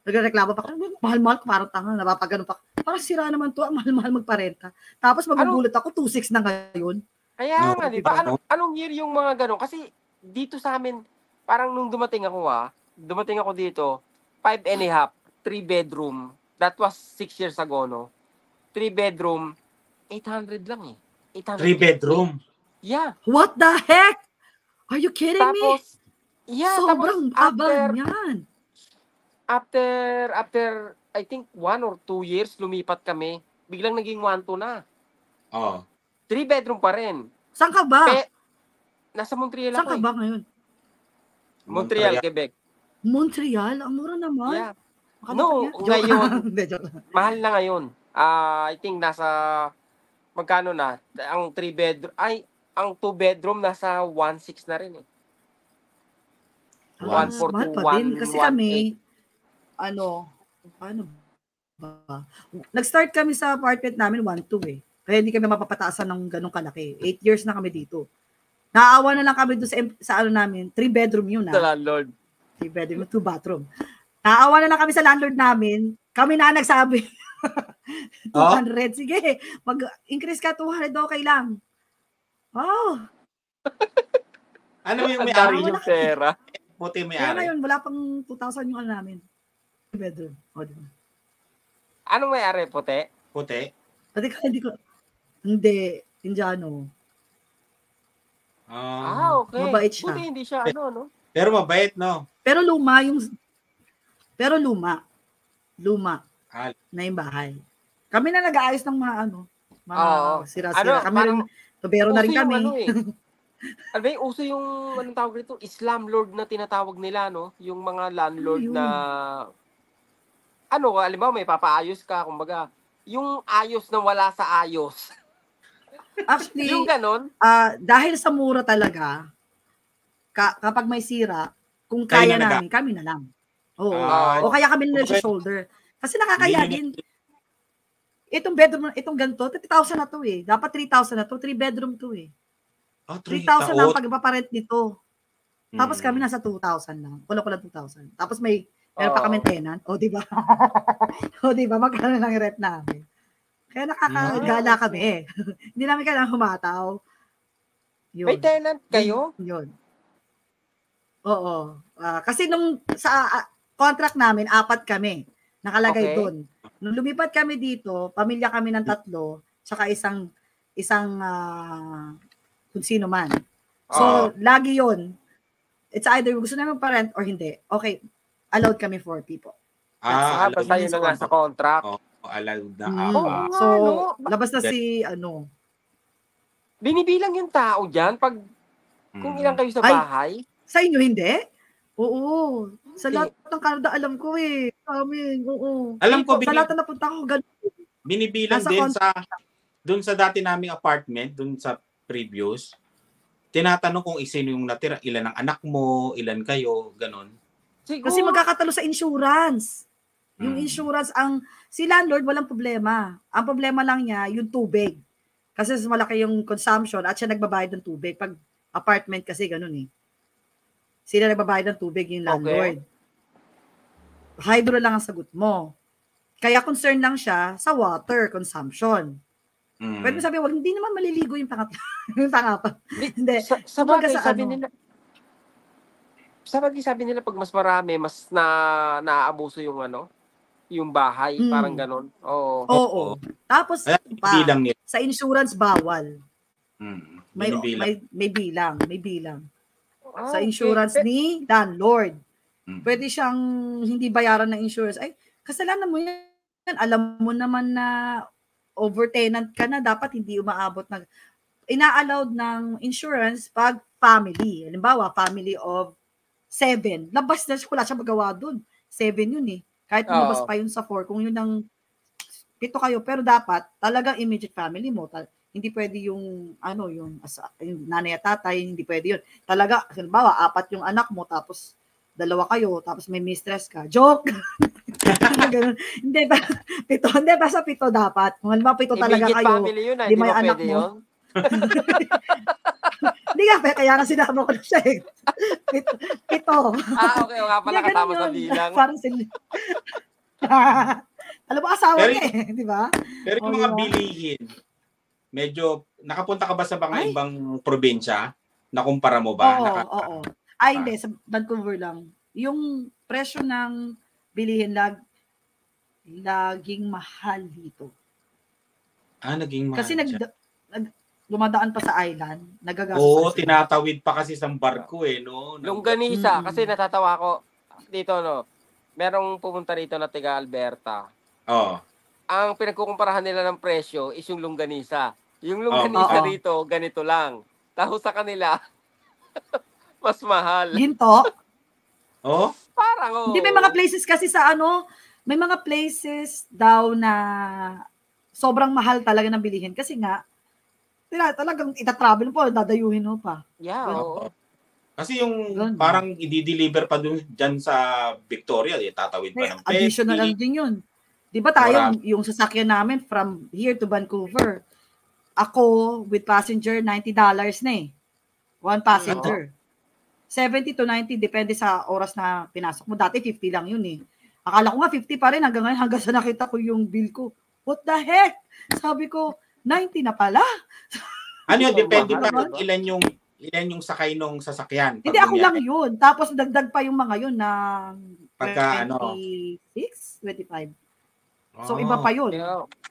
Nagreklamo pa kami, mahal-mahal, parang tanga, napapagano pa. Parang sira naman to, ang mahal-mahal magparenta. Tapos magugulat ako, 2.6 na ngayon. Kaya nga, di ba? Anong year yung mga ganun? Kasi dito sa amin, parang nung dumating ako dito, 5.5, 3-bedroom. That was 6 years ago, no? 3-bedroom, 800 lang 800. 3-bedroom? Yeah. What the heck? Are you kidding me? Yeah, sobrang abal niyan. After, I think 1 or 2 years, lumipat kami. Biglang naging 1-2 na. 3-bedroom pa rin. Saan ka ba? Nasa Montreal Saan ako ka ba ngayon? Montreal, Quebec. Montreal? Ang mura naman. Yeah. No, ngayon, mahal na ngayon. I think nasa, magkano na? Ang 3-bedroom, ang 2-bedroom nasa 1.6 na rin 1.4 mahal to pa din. 1.8. Kasi kami, paano ba? Nag-start kami sa apartment namin 1.2 Kaya hindi kami mapapataasan ng ganong kalaki. 8 years na kami dito. Naawa na lang kami doon sa namin. 3-bedroom yun Sa landlord. 3-bedroom, 2-bathroom. Naawa na lang kami sa landlord namin. Kami na nagsabi. 200. Sige, mag-increase ka 200 okay lang. Oh. Ano yung Ang may-ari dami yung pera. Puti Kaya may-ari. ngayon, wala pang 2,000 yung namin. 3-bedroom. Diba? Anong may-ari, puti? Puti? Hindi, Indiano. Okay. Mabait siya. Buti hindi siya no? Pero mabait, no? Pero luma na yung bahay. Kami na nag-aayos ng mga sira-sira. Kami rin, tubero na rin kami. Uso yung, anong tawag dito? Islam Lord na tinatawag nila, no? Yung mga landlord na, alimbawa may papaayos ka, kumbaga, yung ayos na wala sa ayos. Actually, yung ganon? Dahil sa mura talaga, kapag may sira, kung kaya namin, kami na lang. O kaya kami na sa shoulder. Kasi nakakaya din. Itong bedroom, itong ganito, 30,000 na to Dapat 3,000 na to. 3-bedroom to 3,000 na ang pagpaparent nito. Tapos kami nasa 2,000 lang. Kulang 2,000. Tapos meron pa kami tenant. O, di ba? Magkano lang rent namin. Kaya nakakagala kami. Hindi namin kailangan humataw. Yun. May tenant kayo? Yun. Oo. Kasi nung sa contract namin, 4 kami. Nakalagay Okay. doon. Nung lumipat kami dito, pamilya kami ng 3, tsaka isang kung sino man. So, lagi yun. It's either gusto namin pa-rent or hindi. Okay, allowed kami 4 people. Basta yun na nga sa contract. Allowed na So, labas na si, Binibilang yung tao dyan pag kung ilang kayo sa Ay. bahay. sa inyo hindi? Oo. Sa lahat ng Canada, alam ko eh. Amin, oo. Alam ko, Sa lahat na napunta ko, ganun. binibilang Nasa din doon sa dati naming apartment, doon sa previous, tinatanong kung sino yung natira, ilan ang anak mo, ilan kayo, ganon. Siguro. Kasi magkakatalo sa insurance. Yung insurance, si landlord walang problema. Ang problema lang niya, yung tubig. Kasi malaki yung consumption at siya nagbabayad ng tubig. Pag apartment kasi ganun eh. Sila nagbabayad ng tubig yung landlord. Hydro lang ang sagot mo. Kaya concern lang siya sa water consumption. Pwede mo sabi, wag, hindi naman maliligo yung pangatlo. Yung pangapat. Hindi. Sa bagay, sabi nila pag mas marami, mas naaabuso yung yung bahay, parang ganon. Oo. Tapos, bilang nila. sa insurance, bawal. May Binibilang. may bilang. Sa insurance ni landlord. Pwede siyang hindi bayaran ng insurance. Ay, kasalanan mo yan. Alam mo naman na overtenant ka na, dapat hindi umaabot ng ina-allowed ng insurance pag family. Halimbawa, family of 7. Labas na siya, wala siya magawa dun. 7 yun eh. Kahit lumabas pa yun sa 4, kung yun ang 7 kayo, pero dapat talagang immediate family mo. Hindi pwede yung yung nanay at tatay, hindi pwede yun. Talaga, halimbawa, 4 yung anak mo, tapos 2 kayo, tapos may mistress ka. Joke! Hindi ba? 7, hindi basta 7 dapat. Kung halimbawa 7 talaga immediate kayo, family yun, di may anak mo. yun? Hindi nga, kaya nga sinama ko na siya eh. 7. Okay, nga pala kasama sa bilang. Parang sila. Alam mo, asawa niya eh, di ba? Pero yung mga bilihin, medyo, nakapunta ka ba sa mga ibang probinsya? Nakumpara mo ba? Oo. Ay, hindi. Sa Vancouver lang. Yung presyo ng bilihin laging mahal dito. Naging mahal Kasi dumadaan pa sa island. Nagagastos. Oo, tinatawid pa kasi sa barko eh, no? Longganisa, kasi natatawa ko dito, merong pumunta rito na taga Alberta. Ang pinagkukumparahan nila ng presyo is yung longganisa. Yung longganisa rito, ganito lang. Tapos sa kanila, mas mahal. Ginto? Parang Hindi, may mga places kasi may mga places daw na sobrang mahal talaga ng bilihin. Kasi nga, talagang itatravel po, dadayuhin mo pa. Yeah, oo. Kasi yung parang i-deliver pa dyan sa Victoria, tatawid pa ng ferry. Additional lang din yun. Di ba tayo, yung sasakyan namin from here to Vancouver, ako with passenger, $90 na eh. One passenger. 70 to 90, depende sa oras na pinasok mo. Dati 50 lang yun eh. Akala ko nga 50 pa rin hanggang ngayon, hanggang sa nakita ko yung bill ko. What the heck? Sabi ko, 90 na pala. Ano yun? Depende pa ilan yung sakay nung sasakyan. Hindi, ako lang yun. Tapos dagdag pa yung mga yun na pagka 26, 25. So, iba pa yun.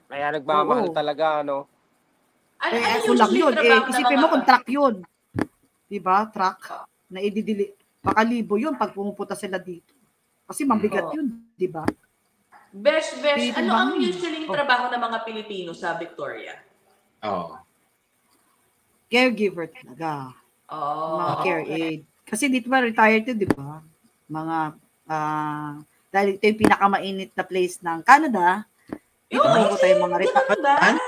Kaya nagmamahal talaga, Ako lang yun. Isipin mo kung truck yun. Diba? Truck. Na ididili. Baka libo yun pag pumupunta sila dito. Kasi mabigat yun. Diba? Besh, ano ang usually trabaho ng mga Pilipino sa Victoria? Caregiver talaga. Mga care aid. Kasi dito ba retired yun, di ba? Mga, dahil ito yung pinakamainit na place ng Canada, dito tayo mga retired.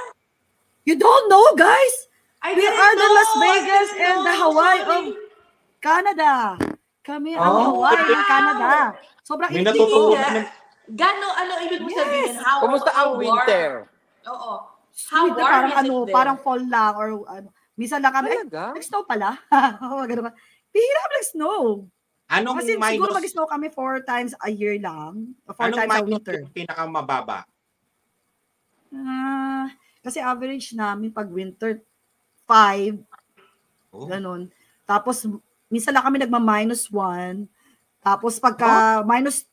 You don't know, guys? We are the Las Vegas and the Hawaii of Canada. Kami ang Hawaii ng Canada. Sobrang may natutunan. Ano ibig mo sabihin? Kumusta ang winter? Oo. How warm parang is it there? parang fall lang or minsan lang kami, nag-snow pala. Pihira kami nag-snow. Kasi siguro mag-snow kami 4 times a year lang. 4 times a winter. Anong pinakamababa? Kasi average namin pag winter, 5, Oh. ganun. Tapos, minsan lang kami nagma--1. Tapos pagka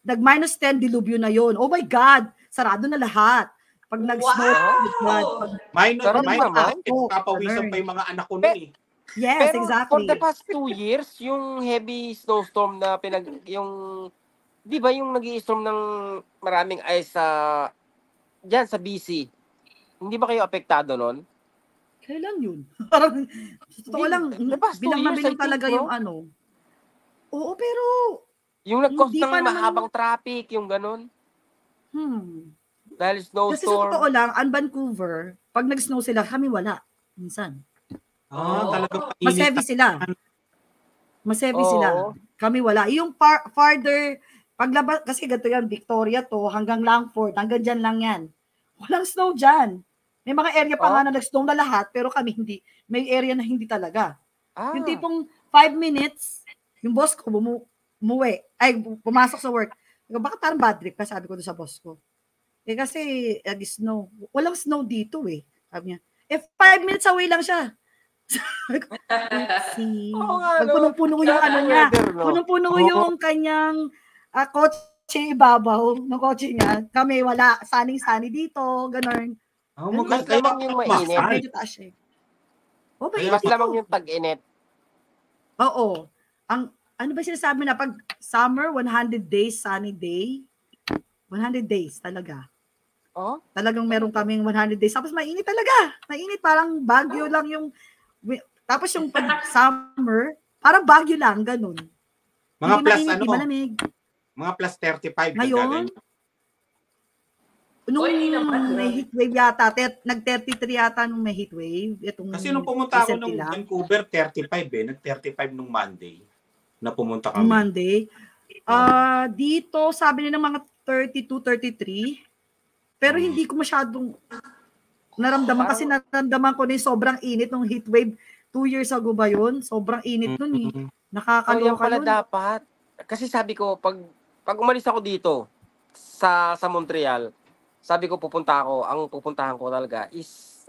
nag-minus 10, dilubyo na yon. Oh my God! Sarado na lahat. Pag nag-snow, oh my God. Pag, Sarap Minor naman. papawisan pa yung mga anak ko nun eh. yes, Pero exactly. for the past 2 years, yung heavy snowstorm na di ba yung nag-i-storm ng maraming ice dyan sa BC, hindi ba kayo apektado nun? Kailan yun? Parang, totoo lang, The past 2 bilang na years, bilang I think, talaga no? yung ano. Oo, pero, Yung nag-cause Hindi ng pa naman- mahabang traffic, yung ganun. Dahil Kasi sa snowstorm. totoo lang, ang Vancouver, pag nag-snow sila, kami wala. Minsan. Talaga Mas mainit. heavy sila. Mas heavy Oo. sila. Kami wala. Yung farther, paglabas, kasi ganito yan, Victoria to, hanggang Langford, hanggang dyan lang yan. Walang snow dyan. May mga area pa nga na nag-snow na lahat, pero kami hindi. May area na hindi talaga. Yung tipong 5 minutes, yung boss ko umuwi, pumasok sa work. Bakit parang bad trip ka? Sabi ko doon sa boss ko. Kasi snow. Walang snow dito eh. Sabi niya, 5 minutes away lang siya. Oo nga, no? Punong-puno yung ano niya. Weather, no? Punong-puno yung kanyang kotse ibabaw ng kotse niya. Kami wala. Sunny dito. Ganon. Mas lamang yung mainit. Medyo taas siya. Oh, Mas lamang yung tag-init. Oo. Ano ba sinasabi na pag summer, 100 days, sunny day? 100 days talaga. Oh? Talagang meron kaming 100 days. Tapos mainit talaga. Mainit, parang Baguio lang yung... Tapos yung pag summer, parang Baguio lang, ganun. Mga Hindi plus mainit, di malamig. Mga plus 35. Ngayon, nung may heat wave yata, nag-33 yata nung may heat wave. Kasi nung pumunta ako recently nung lang. Vancouver, 35 eh. Nag-35 nung Monday na pumunta kami. Monday. Dito, sabi nila mga 32, 33. Pero hindi ko masyadong naramdaman kasi naramdaman ko na yung sobrang init ng heat wave 2 years ago ba yun? Sobrang init nun eh. Nakakaloka yan pala nun. dapat. Kasi sabi ko, pag umalis ako dito sa Montreal, sabi ko ang pupuntahan ko talaga is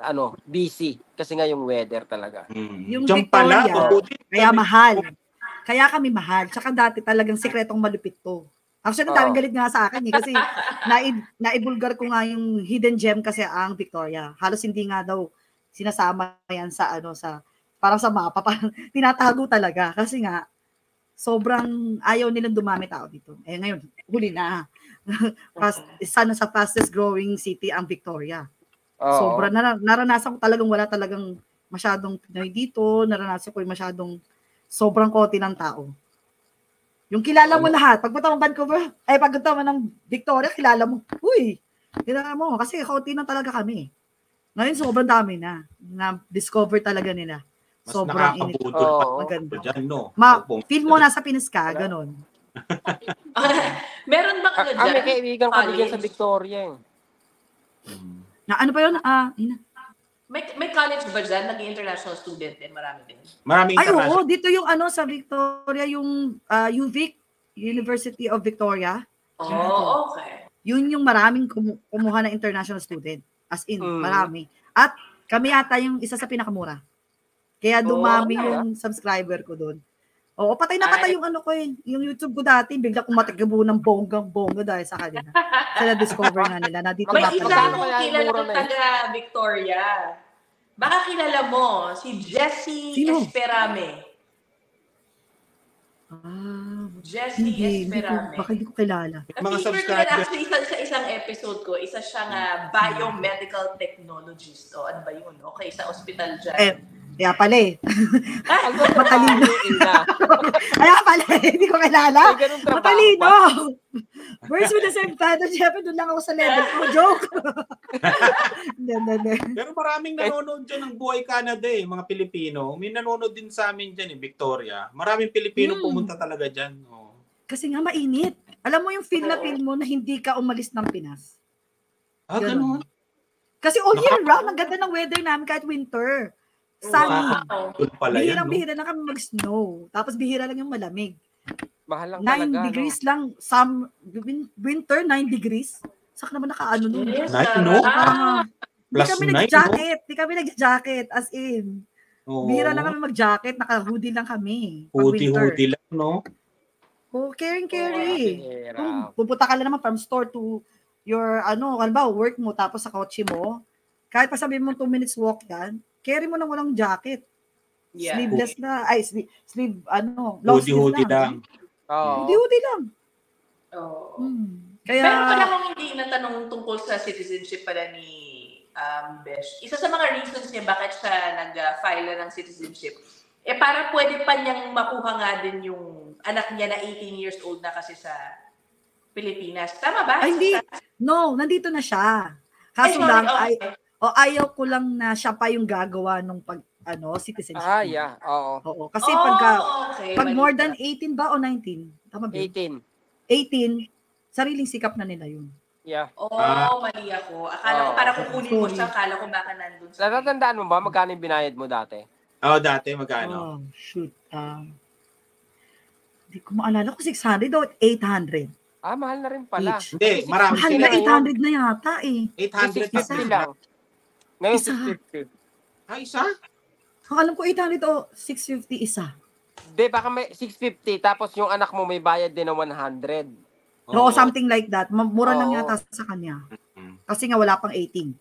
BC. Kasi nga yung weather talaga. Yung Diyan Victoria, pala, kaya mahal. Kaya kami mahal. Tsaka dati talagang sikretong malupit to. Actually, daming galit nga sa akin eh. Kasi naibulgar ko nga yung hidden gem kasi ang Victoria. Halos hindi nga daw sinasama yan sa parang sa mapa. Parang tinatago talaga. Kasi nga, sobrang ayaw nilang dumami tao dito. Ngayon, huli na. Isa na sa fastest growing city ang Victoria. Sobrang naranasan ko wala talagang masyadong Pinoy dito. Naranasan ko yung masyadong sobrang konti ng tao. Yung kilala mo lahat. Pagpunta mo Vancouver, pagpunta mo ng Victoria, kilala mo. Kilala mo. Kasi kaunti na talaga kami. Ngayon, sobrang dami na. Na-discover talaga nila. Mas sobrang init. nakakabudol pa maganda. dyan, no? Feel mo nasa Pinas ka, ganon. Meron bang dyan? May kaibigan kami dyan sa Victoria eh. Na ano pa yun? May college ba dyan? Naging international student din? Marami din. Maraming oo. Dito yung sa Victoria, yung UVic, University of Victoria. Oh, okay. Yun yung maraming kumuha na international student. As in, marami. At kami yata yung isa sa pinakamura. Kaya dumami yung subscriber ko doon. Oo, patay na patay yung yung YouTube ko dati, bigla kumatigabo ng bonggang-bongga dahil sa kanila. Sila discover nga nila na dito May na isa pala. akong kilala taga Victoria. Baka kilala mo, si Jessie Esperame. Jessie Esperame. Baka hindi ko kilala. Mga subscribers. Sa isang episode ko, isa siyang biomedical technologist. Ano ba yun? Okay, sa ospital dyan. Kaya pala matalino. Kaya pala hindi ko kilala. Matalino. Words with the same title. Siyempre, doon lang ako sa level ko. Joke. Pero maraming nanonood dyan ng Buhay Canada mga Pilipino. May nanonood din sa amin dyan Victoria. Maraming Pilipino pumunta talaga dyan. Kasi nga mainit. Alam mo yung feel mo na hindi ka umalis ng Pinas. Ganun. Kasi all year round, ang ganda ng weather namin kahit winter. Sunny. Bihirang-bihira na kami mag-snow. Tapos bihira lang yung malamig. Mahal lang 9 degrees lang. Winter, 9 degrees. Sak naman nakaano nun. Nice, no? Hindi kami nag-jacket. Hindi kami nag-jacket. As in. Oo. Bihira lang kami mag-jacket. Naka-hoodie lang kami. Hoodie lang, no? Oh, carry. Hirap. Kung pupunta ka lang naman from store to your, work mo, tapos sa kotse mo, kahit pa sabihin mo 2 minutes walk yan, carry mo nang walang jacket. Yeah. Sleeveless na, long sleeve Hoodie lang. lang. Oo. Hoodie lang. Oh. Kaya, Meron pala akong hindi natanong tungkol sa citizenship pala ni Besh. Isa sa mga reasons niya bakit siya nag-file ng citizenship, para pwede pa niyang makuha nga din yung anak niya na 18 years old na kasi sa Pilipinas. Tama ba? Ay, hindi. No, nandito na siya. Kaso sorry, lang, okay. ayaw ko lang na siya pa yung gagawa nung citizenship. Yeah. Oo. Oo, kasi okay, pag more than 18 ba o 19? Tama ba? 18. 18, sariling sikap na nila yun. Yeah. Mali ako. Akala ko para kukunin mo siya, akala ko baka nandun sa... Natatandaan mo ba magkano yung binayad mo dati? Dati magkano? Oh, shoot. Hindi ko maalala kung 600 o 800. Mahal na rin pala. Each. Hindi, marami Mahal sila. na 800 na yata eh. 800 650 lang. Ngayon Isa. 650. Isa? Ang alam ko 800 o 650 isa. Hindi, baka may 650 tapos yung anak mo may bayad din ng 100. Oo, something like that. Mura lang Oo. yata sa kanya. Mm. Kasi nga wala pang 18.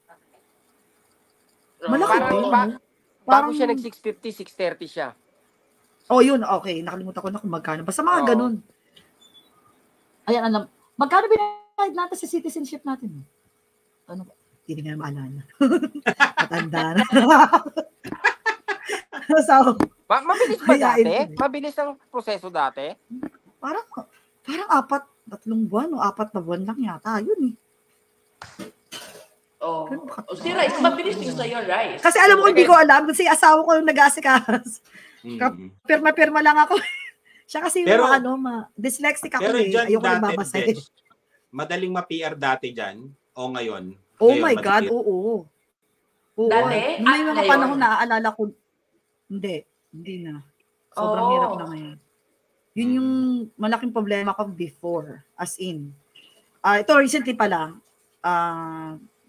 Malaki Parang, din. bago siya nag 650, 630 siya. Oh, yun. Okay. Nakalimutan ko na kung magkano. Basta mga Oo. ganun. Ayan, alam. Magkano binayad natin sa citizenship natin? Ano ba? Hindi nga maalala. Matanda na. So, Mabilis ba Hayain dati? ko eh. Mabilis ang proseso dati? parang 3 buwan o 4 na buwan lang yata. Yun eh. Si Rice, mabilis din sa'yo, Rice. Kasi alam mo, hindi ko alam. Kasi asawa ko yung nag-aasikas. Pirma-pirma lang ako. Siya kasi Pero- dyslexic ako Pero eh. dyan Ayoko dati, nababasa eh. Besh, madaling ma-PR dati dyan o ngayon? Oh Ngayon, my God, madali. oo. Oo. Dati? Nung may At mga ngayon? panahon na naaalala ko, hindi na. Sobrang hirap na ngayon. Yun yung malaking problema ko before, as in. Ito recently pala,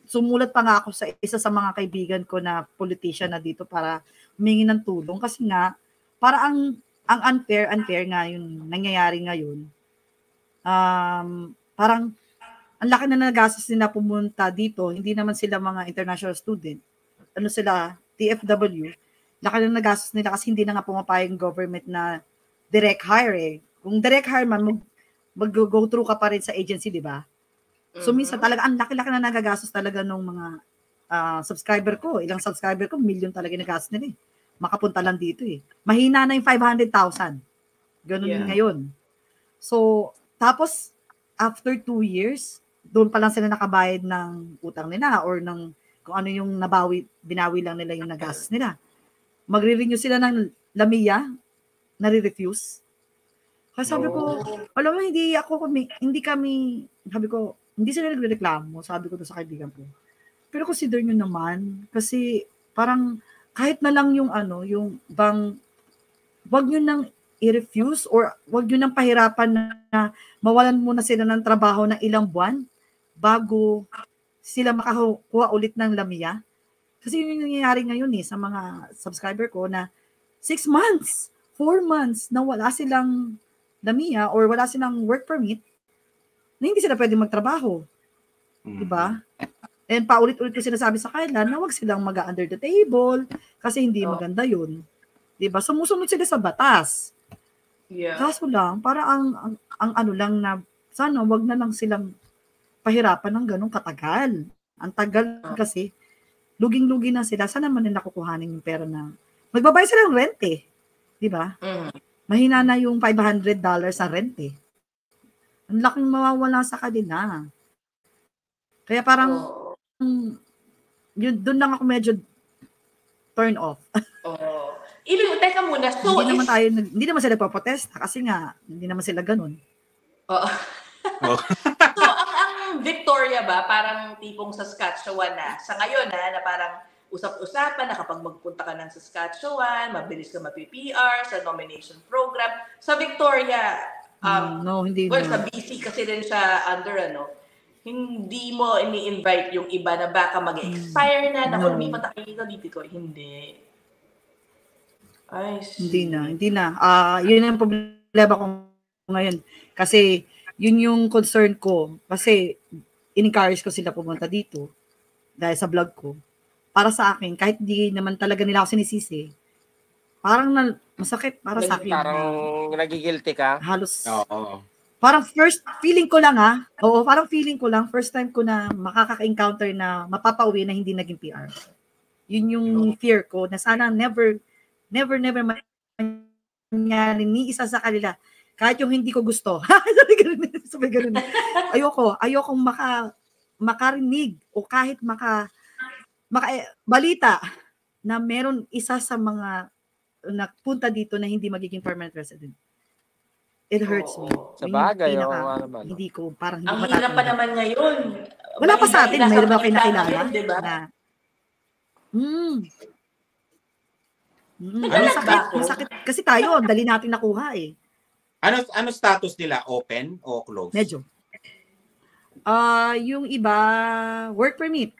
sumulat pa nga ako sa isa sa mga kaibigan ko na politician na dito para humingi ng tulong kasi nga, para ang unfair nga yung nangyayari ngayon. Parang ang laki na nagastos nila pumunta dito, hindi naman sila mga international student. Ano sila, TFW. Laki na nagastos nila kasi hindi na nga pumapayag yung government na direct hire eh. Kung direct hire man, mag-go through ka pa rin sa agency, di ba? So minsan talaga, ang laki-laki na nagagastos talaga ng mga subscriber ko. Ilang subscriber ko, million talaga nagastos nila eh. Makapunta lang dito eh. Mahina na yung 500,000. Ganun Yeah. ngayon. So, tapos, after 2 years, doon pa lang sila nakabayad ng utang nila or ng kung ano yung binawi lang nila yung nagastos nila. Magre-renew sila ng Lamia, nare-refuse. Kasi sabi ko, alam mo, hindi sila nagrereklamo, sabi ko to sa kaibigan ko. Pero consider nyo naman, kasi parang kahit na lang yung wag nyo nang i-refuse or wag nyo nang pahirapan na mawalan muna sila ng trabaho ng ilang buwan bago sila makakuha ulit ng Lamia. Kasi yun yung nangyayari ngayon sa mga subscriber ko na 6 months, 4 months na wala silang Lamia or wala silang work permit na hindi sila pwede magtrabaho. Diba? And paulit-ulit ko sinasabi sa kanila na wag silang mag-under the table kasi hindi maganda yun. Diba? Sumusunod sila sa batas. Yeah. Kaso lang, para ang ano lang na sana wag na lang silang pahirapan ng ganong katagal. Ang tagal kasi, luging-lugi na sila. Sana naman nila kukuhanin yung pera na magbabayad sila ng rent eh. Diba? Mahina na yung $500 sa rent eh. Ang laking mawawala sa kanila. Kaya parang, yun, doon lang ako medyo turn off. Teka muna. So, hindi naman sila nagpo-protesta kasi nga, hindi naman sila ganun. So, ang Victoria ba, parang tipong Saskatchewan na, sa ngayon na parang usap-usapan na kapag magpunta ka ng Saskatchewan, mabilis ka ma-PR sa nomination program. Sa Victoria, No, hindi well, na. sa BC kasi din siya under, Hindi mo ini-invite yung iba na baka mag-expire na, No. lumipat ako dito. Hindi. Ay, Hindi na. Yun ang problema ko ngayon. Kasi, yun yung concern ko. Kasi, in-encourage ko sila pumunta dito dahil sa vlog ko. Para sa akin, kahit di naman talaga nila ako sinisisi, parang masakit para sa akin. Parang nagigilty ka. Halos, Oo. parang feeling ko lang first time ko na makaka-encounter na mapapauwi na hindi naging PR. Yun yung fear ko na sana never mangyari ni isa sa kanila. Kahit yung hindi ko gusto. Sabi ganun. Ayokong makarinig o kahit balita na meron isa sa mga nagpunta dito na hindi magiging permanent resident. It hurts me. Sa bagay, Hindi ko, parang hindi ang hirap pa naman ngayon. Wala pa sa atin, mayroon ba kayo nakilala? Diba? Masakit. Kasi tayo, dali natin nakuha eh. Ano status nila? Open o close? Medyo. Yung iba, work permit.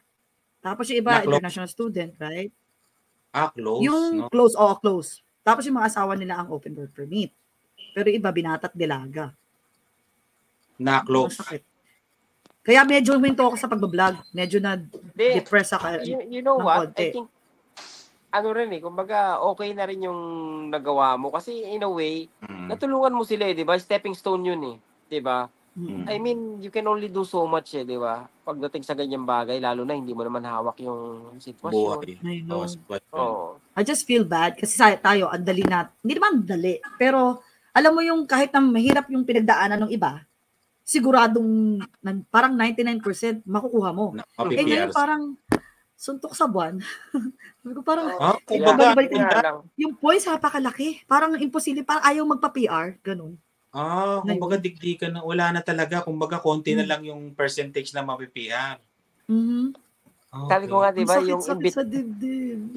Tapos yung iba, international student, right? Close. Yung no? close. Tapos yung mga asawa nila ang open work permit. Pero iba, binata't dilaga. Na close. Masakit. Kaya medyo huminto ako sa pagbablog. Medyo na-depress ako. You know what? I think, kumbaga, okay na rin yung nagawa mo. Kasi in a way, natulungan mo sila di ba? Stepping stone yun di ba? I mean, you can only do so much di ba? Pagdating sa ganyang bagay, lalo na hindi mo naman hawak yung sitwasyon. I know. Oh. I just feel bad kasi tayo, ang dali na, hindi naman dali, pero alam mo yung kahit na mahirap yung pinagdaanan ng iba, siguradong parang 99% makukuha mo. Ngayon parang suntok sa buwan. Sabi ko parang, yung points napakalaki. Parang imposible, parang ayaw magpa-PR, ganun. Kumbaga digdigan na, wala na talaga. Kumbaga konti na lang yung percentage na mapi-PR. Sabi ko nga, di ba, yung sa dibdib.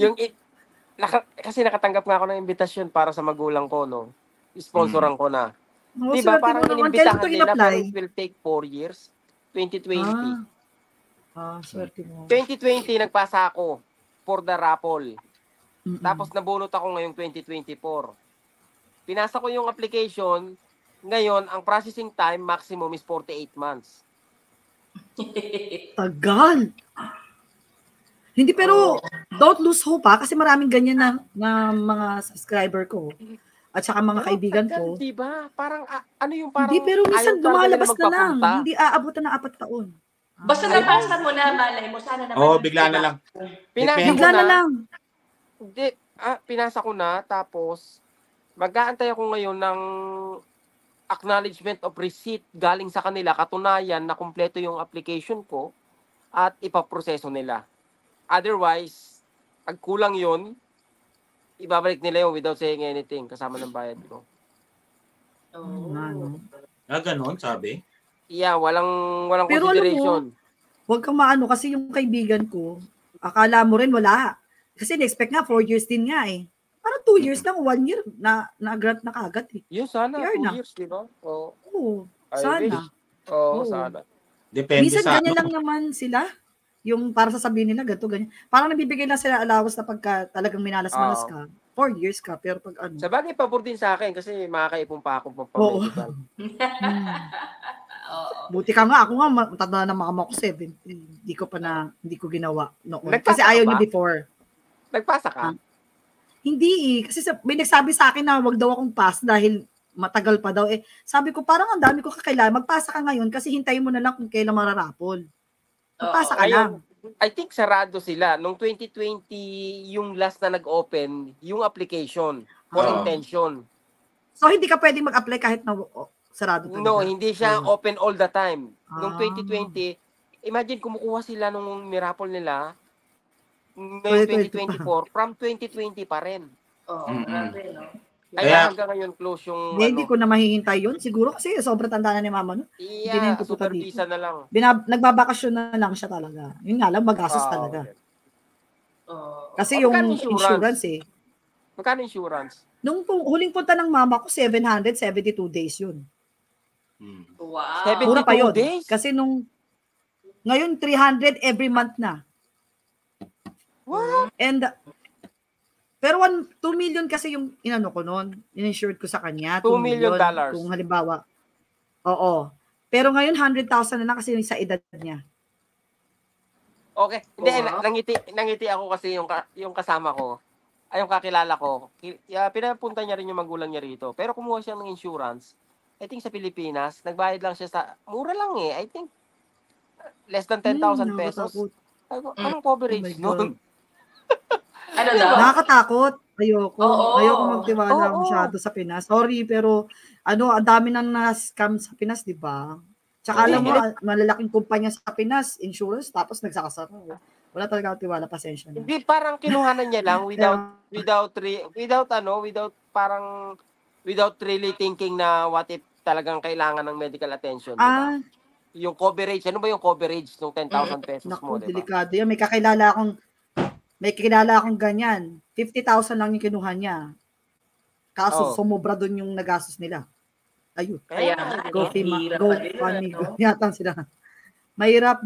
Kasi nakatanggap nga ako ng invitasyon para sa magulang ko, no? Sponsoran ko na. Di ba, parang inimbitahan nila, pero it will take 4 years. 2020. Swerte mo. 2020, nagpasa ako for the raffle. Tapos nabunot ako ngayong 2024. Pinasa ko yung application. Ngayon, ang processing time maximum is 48 months. Tagal. Hindi, pero don't lose hope kasi maraming ganyan na mga subscriber ko at saka mga kaibigan ko. Di ba? Parang ano yung parang hindi, pero minsan lumalabas na lang. Hindi aabutan ng 4 taon. Basta napasa mo na, malay mo. Sana naman. Bigla na lang. Bigla na lang. Hindi, pinasa ko na, tapos mag-aantay ako ngayon ng acknowledgement of receipt galing sa kanila, katunayan na kumpleto yung application ko at ipaproseso nila. Otherwise, pag kulang yun, ibabalik nila yung without saying anything kasama ng bayad ko. Ganon, sabi? Yeah, walang pero consideration. Huwag kang maano kasi yung kaibigan ko, akala mo rin wala. Kasi na-expect nga 4 years din nga eh. Parang 2 years lang, 1 year na-grant na kagad eh. Yun sana, 2 years, di ba? Oo, sana. Sana. Depende minsan sa ganyan lang naman sila. Yung para sasabihin nila, ganito, ganyan. Parang nabibigay lang sila allowance na pagka talagang minalas-malas ka. 4 years ka, pero pag ano. Sa bagay, pabor din sa akin kasi makakaipon pa ako pang-medical. Buti ka nga, ako nga, matanda na mama ko 70. Hindi ko ginawa noon. Kasi ayaw niya before. Nagpasa ka? Hindi kasi may nagsabi sa akin na wag daw akong pass dahil matagal pa daw. Sabi ko, parang ang dami ko kakailangan. Magpasa ka ngayon kasi hintayin mo na lang kung kailan mararapol. Magpasa ka lang. I think sarado sila. Noong 2020, yung last na nag-open, yung application for intention. So, hindi ka pwedeng mag-apply kahit na sarado talaga? No, hindi siya open all the time. Noong 2020, imagine kumukuha sila nung mirapol nila ngayon 2024, from 2020 pa rin. Grabe, no? Kaya hanggang ngayon close yung hindi ko na mahihintay yun. Siguro kasi sobrang tanda na ni mama no. Yeah, super visa na lang. Nagbabakasyon na lang siya talaga. Yun nga lang, magastos talaga. Kasi yung insurance Magkano insurance? Nung huling punta ng mama ko, 772 days yun. Wow. 72 Mura pa yun. days? Kasi nung Ngayon, 300 every month na. What? And, pero 2 million kasi yung inano ko noon, in-insured ko sa kanya. 2 million dollars. Kung halimbawa, oo. Pero ngayon, 100,000 na lang kasi sa edad niya. Okay. Hindi, Wow. nangiti ako kasi yung kasama ko, ay yung kakilala ko, pinapunta niya rin yung magulang niya rito. Pero kumuha siya ng insurance. I think sa Pilipinas, nagbayad lang siya sa, mura lang eh. I think, less than 10,000 pesos. Nakakatakot. Ay, anong coverage Oh my nun? Ano Diba? daw? Nakakatakot. Ayoko. Oo. Ayoko magtiwala Oo. masyado sa Pinas. Sorry, pero ang dami nang na-scam sa Pinas, di ba? Tsaka Oo. alam mo, malalaking kumpanya sa Pinas, insurance, tapos nagsakasara. Wala talaga akong tiwala, pasensya na. Hindi, parang kinuhanan niya lang without really thinking na what if talagang kailangan ng medical attention, di ba? Yung coverage, ano ba yung coverage ng 10,000 pesos mo, Naku, di ba? delikado yan. May kakilala akong ganyan. 50,000 lang yung kinuha niya. Kaso Oh. sumobra doon yung nagastos nila. Ayun. Kaya nga, nga, di ba? hirap pa din, GoFundMe. ano? Yata sila. Mahirap.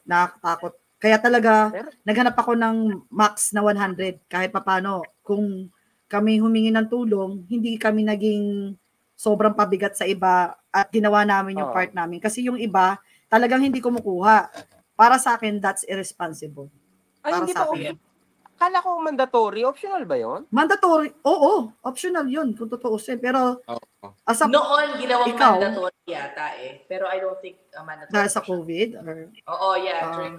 Nakakatakot. Kaya talaga, Pero- naghanap ako ng max na 100 kahit papano. Kung kami humingi ng tulong, hindi kami naging sobrang pabigat sa iba at ginawa namin yung Oo. part namin. Kasi yung iba, talagang hindi kumukuha. Para sa akin, that's irresponsible. Ay, Para hindi sa pa. akin. Kala ko mandatory. Optional ba yon? Mandatory. Oo, optional yun kung tutuusin. Pero Oo. as a, Noon, ginawang Ikaw? mandatory yata eh. Pero I don't think mandatory. dahil sa siya. COVID or Oo, yeah. Ah. during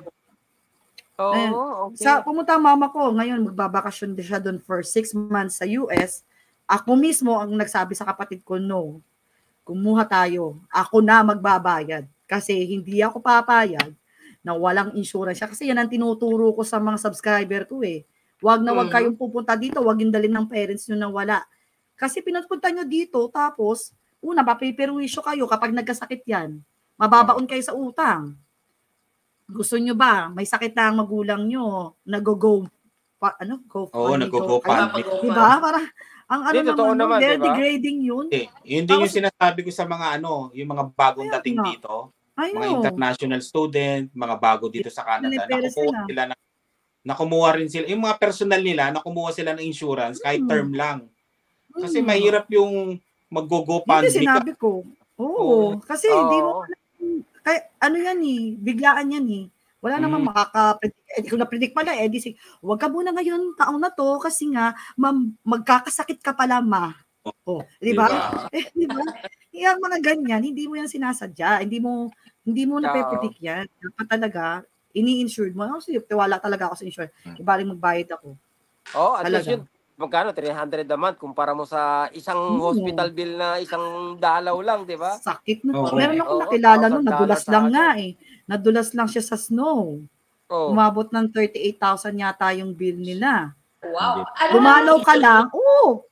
Oo, Ayun. okay. Pumunta ang mama ko, ngayon magbabakasyon din siya doon for 6 months sa US. Ako mismo ang nagsabi sa kapatid ko, no, kumuha tayo. Ako na magbabayad. Kasi hindi ako papayag na walang insurance siya. Kasi yan ang tinuturo ko sa mga subscriber ko eh. Wag na wag kayong pupunta dito, wag yung dalhin ng parents nyo na wala. Kasi pinupunta nyo dito, tapos, mapiperwisyo kayo kapag nagkasakit yan. Mababaon kayo sa utang. Gusto nyo ba, may sakit na ang magulang nyo, go-go, Oo, nag-GoFundMe. Diba? Para, ang ano Hindi, totoo naman, naman, very diba? degrading yun. Yun din yung sinasabi ko sa mga yung mga bagong Ayun dating nga. dito, I mga know. international student, mga bago dito sa Canada, Nalipere sila. nakumuha rin sila, yung mga personal nila, nakumuha sila ng insurance kahit term lang. Kasi mahirap yung Hindi mag-GoFundMe ka. sinabi ko. Oo. Kasi hindi mo, Oo. kaya, ano yan eh, biglaan yan eh. Wala namang makaka-predict. Kung na-predict pala, huwag ka muna ngayon taong na to kasi nga, magkakasakit ka pala, ma. Oh, di ba? Di ba? Yung mga ganyan, hindi mo yan sinasadya. Hindi mo nape-predict yan. Dapat talaga, ini-insured mo. Kasi tiwala talaga ako sa insurance. Ibaling magbayad ako. Oh, at least Talaga. yun, magkano? 300 a month kumpara mo sa isang hospital bill na isang dalaw lang, di ba? Sakit na. Oo. Meron akong Oo, nakilala nun, $1,000 nadulas sa lang akin. nga eh. Nadulas lang siya sa snow. Oh. Umabot ng 38,000 yata yung bill nila. Wow. Dumalaw ka lang,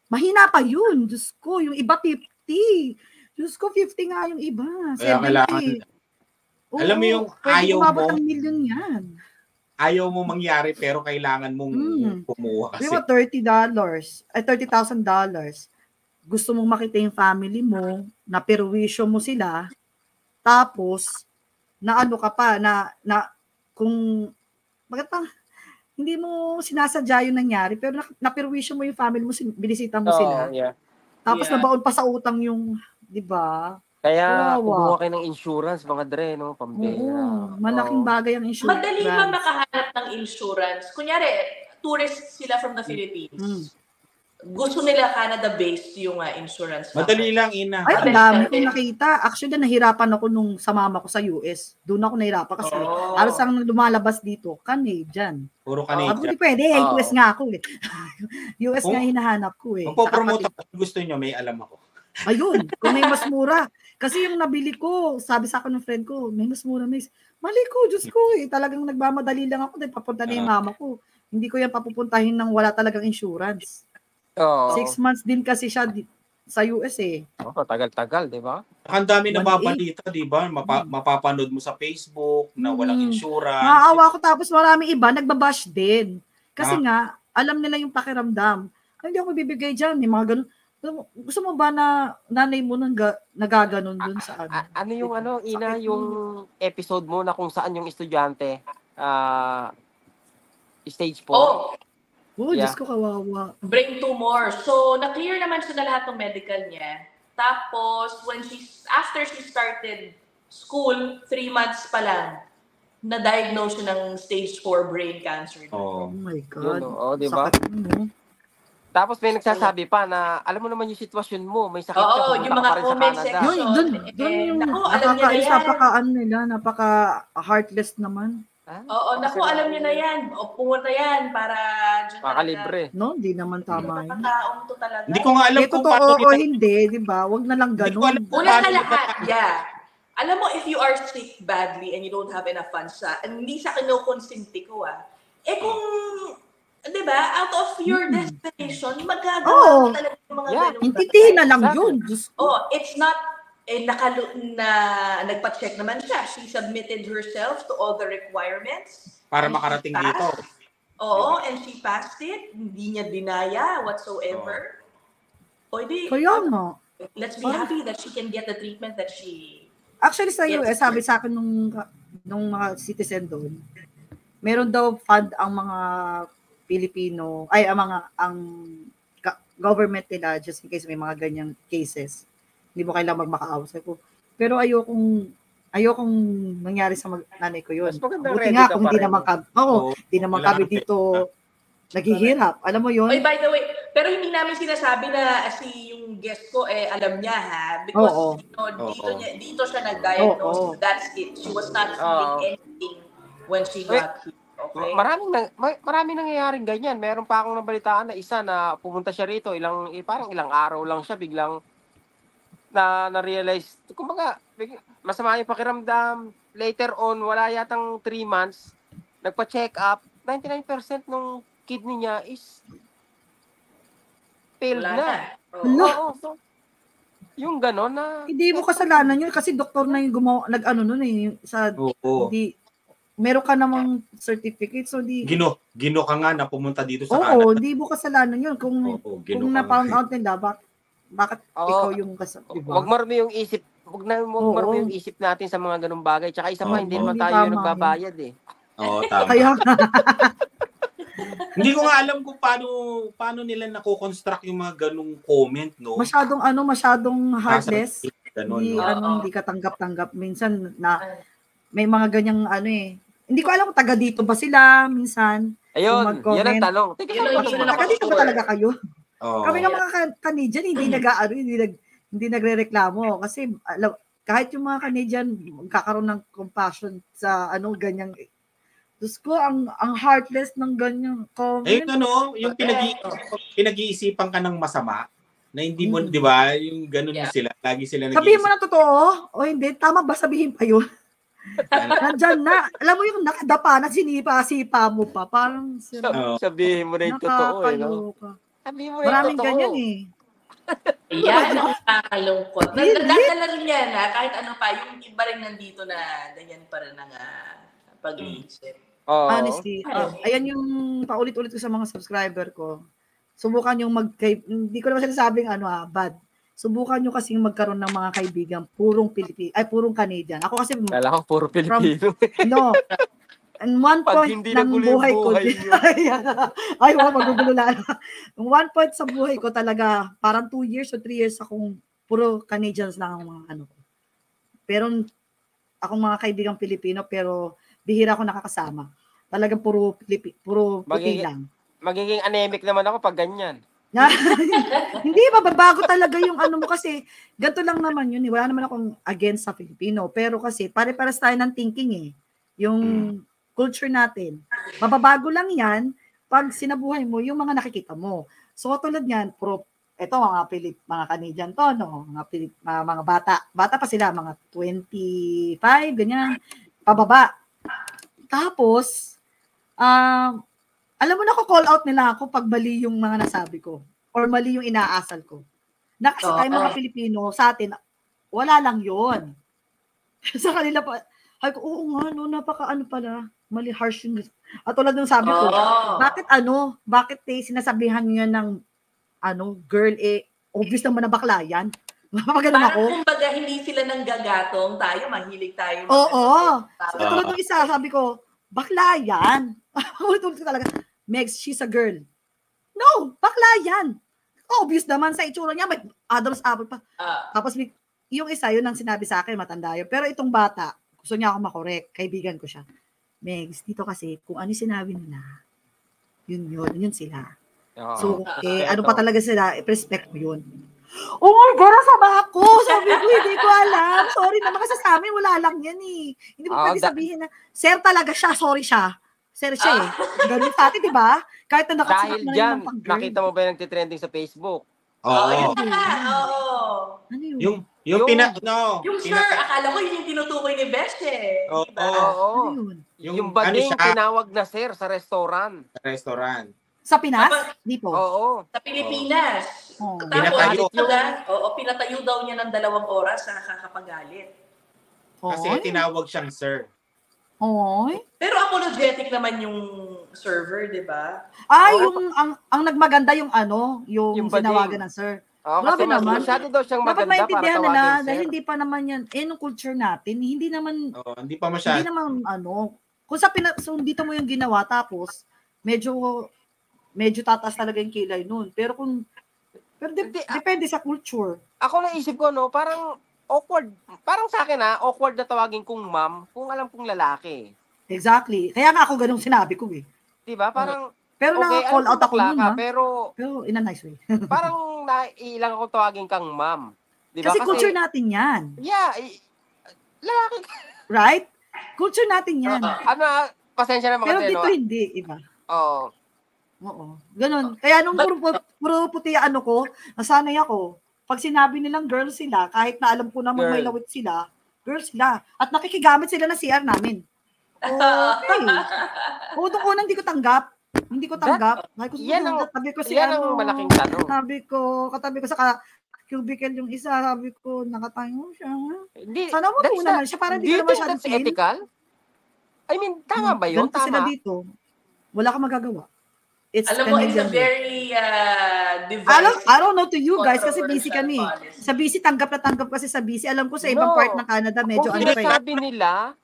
mahina pa yun. Diyos ko, yung iba 50. Diyos ko, 50 nga yung iba. Kaya 70. kailangan- Oo, Alam mo yung pwede ayaw umabot mo? ng million yan. Ayaw mo mangyari pero kailangan mong kumuha Di kasi. ba $30, gusto mong makita yung family mo, na perwisyo mo sila, tapos, na ano ka pa, na kung, bakit pa, hindi mo sinasadya yung nangyari, pero naperwisyo mo yung family mo, binisita mo sila, yeah. tapos Yeah. nabaon pa sa utang yung, di ba? Kaya Kawawa. kumuha kayo ng insurance, mga dre, no? Pambira. Oo, malaking Oo. bagay ang insurance. Madali ba makahanap ng insurance? Kunyari, tourists sila from the Philippines. Gusto nila Canada-based yung insurance. Madali lang, Ina. Ay, ang Madali dami lang kong din. nakita. Actually, nahirapan ako nung sa mama ko sa US. Doon ako nahirapan kasi Oh. halos ang lumalabas dito, Canadian. Puro Sabi ko, Canadian. di pwede, Oo. US nga ako eh. US nga Kung- hinahanap ko eh. Magpo-promote Sa ako. Kung gusto nyo, may alam ako. Ayun, kung may mas mura. Kasi yung nabili ko, sabi sa akin ng friend ko, may mas mura, mali ko, Diyos ko eh. Talagang nagmamadali lang ako dahil papunta na yung mama ko. Hindi ko yan papupuntahin ng wala talagang insurance. Oo. 6 months din kasi siya sa US eh. Oh, tagal-tagal, di ba? Ang dami na 1.8. babalita, di ba? Mapapanood mo sa Facebook na walang insurance. Naaawa ko, tapos marami iba, nagbabash din. Kasi nga, alam nila yung pakiramdam. Ay, hindi ako bibigay dyan, may mga ganun. Gusto mo ba na nanay mo nagaganon dun sa ano? Ano yung Ina, yung episode mo na kung saan yung estudyante, stage 4? Diyos Yeah. ko, kawawa. Brain tumor. So, na-clear naman siya na lahat ng medical niya. Tapos, after she started school, 3 months pa lang, na-diagnose siya ng stage 4 brain cancer. Oh my Yun, God. di ba? Sakit mo. Tapos may nagsasabi pa na, alam mo naman yung sitwasyon mo, may sakit ka, Oo, pumunta yung ka mga pa rin sa comment Canada. section. Doon yung Naku, alam niya na yan. napaka-heartless naman. Oo, naku, alam niya na yan. O, pumunta yan para dyan Makalibre. No, hindi naman tama yun. Taong to talaga. Hindi ko nga alam kung Totoo paano o hindi, di ba? Wag na lang Hindi ko alam ganun. kung Una paano sa nila- lahat, alam mo, if you are sick badly and you don't have enough funds hindi sa kinukonsinti ko kung, di ba, out of your desperation, magagawa ka talaga ng mga ganun. Intindihin na lang yun. Diyos ko. It's not, nagpa-check naman siya. She submitted herself to all the requirements. para And she makarating passed. dito. Oo, and she passed it. Hindi niya dinaya whatsoever. O di, Kaya nga. let's be happy that she can get the treatment that she... Actually sa US, sabi sa akin nung mga citizen doon, meron daw fund ang mga Pilipino, ang government nila just in case may mga ganyang cases. Hindi mo kailangan magmakaawa. Pero ayokong mangyari sa nanay ko yun. Mas magandang Buti ready nga ka kung pa di rin. naman Wala kami kang dito naghihirap. Alam mo yun? Oy, by the way, pero hindi namin sinasabi na yung guest ko alam niya because dito siya nag-diagnose. Oo. That's it. She was not feeling anything when she got here. Okay? Maraming nangyayaring ganyan. Meron pa akong nabalitaan na isa na pumunta siya rito, parang ilang araw lang siya, biglang na-realize, kumbaga, masama yung pakiramdam. Later on, wala yatang 3 months, nagpa-check up, 99% ng kidney niya is failed Wala na. Oo. So, yung gano'n na... Hindi mo kasalanan yun kasi doktor na yung nag-ano nun Oo. hindi, meron ka namang certificate, so di... Gino ka nga na pumunta dito sa Oo, Canada. hindi mo kasalanan yun. Kung na-found out nila, bakit ikaw yung diba? Wag marami yung isip, wag marami yung isip natin sa mga ganung bagay. Tsaka isa pa, hindi naman Hindi tayo yung tama nagbabayad eh. Oo, tama. Kaya Hindi ko nga alam kung paano nila nako-construct yung mga ganung comment, no? masyadong heartless. Ganun, Hindi, no? hindi ka tanggap-tanggap. Minsan na may mga ganyang hindi ko alam kung taga dito ba sila minsan. Ayun, Kung yan ang mag-comment. tanong. Teka, Yun ang tanong yun mo. Taga dito ba talaga kayo? Oo. Kami ng mga Canadian, hindi nagrereklamo kasi kahit yung mga Canadian magkakaroon ng compassion sa ganyang. Diyos ko, ang heartless ng ganyang comment. Yung pinag-iisipan ka ng masama na hindi mo, di ba, yung ganun sila, lagi sila nag-iisip. Sabihin mo na totoo o hindi, tama ba sabihin pa yun? Nandyan na. Alam mo yung nakadapa na sinipa-sipa mo pa. Parang Sabihin mo na yung totoo eh. No? nakakaloka. Sabihin mo na yung Maraming totoo. ganyan eh. Yan ang nakakalungkot. Really? Nadadala rin yan kahit ano pa, yung iba rin nandito na ganyan pa rin ang pag-iisip. Oo. Honestly, ayan yung paulit-ulit ko sa mga subscriber ko. Subukan yung hindi ko naman sinasabing bad. Subukan nyo kasing magkaroon ng mga kaibigan purong Canadian. Ako kasi Kala ko puro Pilipino. no. And one Pag point hindi ng nagulo buhay yung ko. buhay Ay, magugulo lalo. One point sa buhay ko talaga, parang 2 years o 3 years akong puro Canadians lang ang mga ko. Pero akong mga kaibigang Pilipino, pero bihira ako nakakasama. Talagang puro puti lang. Magiging anemic naman ako pag ganyan. Hindi, mababago talaga yung mo kasi ganito lang naman yun. Wala naman akong against sa Filipino. Pero kasi pare-pares tayo ng thinking yung culture natin. Mababago lang yan pag sinabuhay mo yung mga nakikita mo. So tulad yan, ito mga Canadian to, no? Mga bata. Bata pa sila, mga 25, ganyan, pababa. Tapos, alam mo na call out nila ako pag mali yung mga nasabi ko or mali yung inaasal ko. Na kasi tayo mga Pilipino, sa atin, wala lang yun. Sa kanila pa, ay ko, oo nga, napaka pala, mali harsh yung, at tulad ng sabi ko, bakit sinasabihan nyo yan ng, girl, obvious naman na bakla yan. Mapapaganon ako. Parang kumbaga hindi sila nang gagatong, tayo mahilig tayo. Oo. So, tulad ng isa, sabi ko, bakla yan. Ulit-ulit ko talaga, Megs, she's a girl. No, bakla yan. Obvious naman sa itsura niya, may Adam's apple pa. Tapos yung isa, yun ang sinabi sa akin, matanda yun. Pero itong bata, gusto niya ako makorek, kaibigan ko siya. Megs, dito kasi, kung ano sinabi nila, yun sila. So, ano pa talaga sila, respect mo yun. Oh my God, nasama ako. Sabi ko, hindi ko alam. Sorry naman kasi sa amin, wala lang yan eh. Hindi mo pwede sabihin na, sir talaga siya, sorry siya. Sir siya eh. Ganun sa atin, di ba? Kahit na dahil dyan, nakita mo ba yung nagtitrending sa Facebook? Oo. Ano yun? Yung sir, akala ko yun yung tinutukoy ni Besh eh. Oo. Yung bading tinawag na sir sa restaurant. Sa Pinas? Di po. Oo. Sa Pilipinas. Pinatayo. Pinatayo daw niya ng 2 oras na nakakapagalit. Kasi tinawag siyang sir. Oy. Pero apologetic naman yung server, di ba? Yung ang nagmaganda yung yung sinawagan ng sir. Grabe naman. Masyado daw siyang maganda para maintindihan tawagin nila sir. na hindi pa naman yan, nung culture natin, hindi naman, hindi pa masyado. hindi naman kung so dito mo yung ginawa, tapos, medyo tataas talaga yung kilay nun. Pero depende sa culture. Ako naisip ko, parang awkward. Parang sa akin, awkward na tawagin kong ma'am kung alam kong lalaki. Exactly. Kaya nga ako ganung sinabi ko eh. Diba? Parang, pero na-call out ako nun, pero in a nice way. parang nailang ako tawagin kang ma'am. Diba? Kasi culture natin yan. Yeah. Lalaki. Right? Culture natin yan. Pasensya na mga pero dito hindi, iba. Oo. Ganun. Kaya nung puro puti ko, nasanay ako. Pag sinabi nilang girl sila, kahit na alam ko naman may lawit sila, girl sila. At nakikigamit sila ng CR namin. Okay. Doon unang hindi ko tanggap. Sabi ko ang malaking tanong. Katabi ko sa cubicle yung isa, sabi ko, nakatayo siya. Sana mo naman siya, parang hindi ka naman masyadong feel. Ethical? I mean, tama ba yun? Ganito sila dito. Wala kang magagawa. Alam mo, it's a very divisive. I don't know to you guys kasi busy kami. Sa busy, tanggap kasi sa busy. Alam ko sa ibang part ng Canada, medyo kung sinasabi nila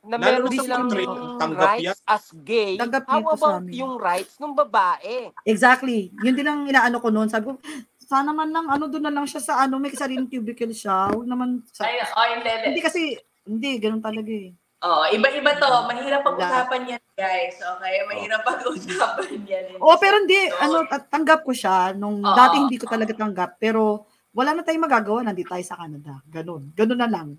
na meron silang rights as gay, how about yung rights ng babae? Exactly. Yun din ang inaano ko noon. Sabi ko, sana man lang, doon na lang siya sa may sariling cubicle siya. Huwag naman hindi kasi, ganun talaga eh. Iba-iba to. Mahirap pag-usapan yan, guys. Okay? Mahirap pag-usapan yan. Pero hindi, tanggap ko siya. Dati hindi ko talaga tanggap. Pero wala na tayong magagawa. Nandito tayo sa Canada. Ganun na lang.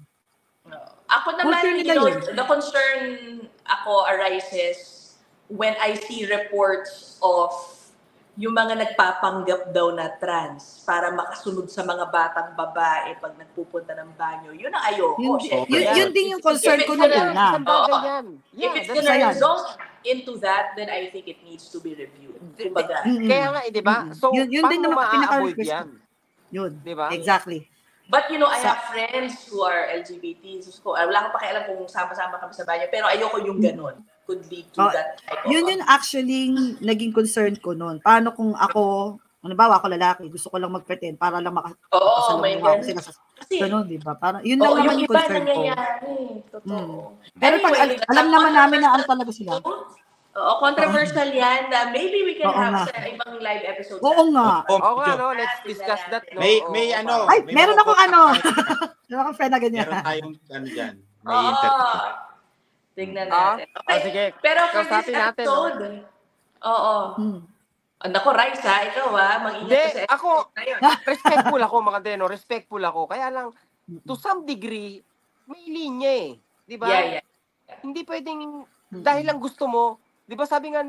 Ako naman, the concern arises when I see reports of yung mga nagpapanggap daw na trans para makasunod sa mga batang babae pag nagpupunta ng banyo. Yun ang ayoko. Yun din yung concern ko na una. If it's gonna result into that, then I think it needs to be reviewed. Kaya nga, di ba? So, yun din naman ma-avoid yan? Yun. Di ba? Exactly. But I have friends who are LGBT. So, wala akong pakialam kung sama-sama kami sa banyo. Pero ayoko yung ganun. Could lead to that type of... Yun actually naging concern ko noon. Paano kung ako, halimbawa ako lalaki, gusto ko lang mag-pretend para lang makasalubong ako sila sa ganun, di ba? Parang, yun lang naman yung concern ko. Totoo. Pero pag alam naman namin na talaga sila. Controversial yan. Maybe we can have sa ibang live episodes. Oo nga. Let's discuss that. May meron akong meron akong friend na ganyan. Meron tayong dyan. May interview. Tignan natin. Okay. Sige. Pero for this episode, Nako, Rice ikaw mag-ingat ka sa ako, respectful ako. Kaya lang, to some degree, may linya eh. Di ba? Yeah. Hindi pwedeng, dahil lang gusto mo, di ba sabi nga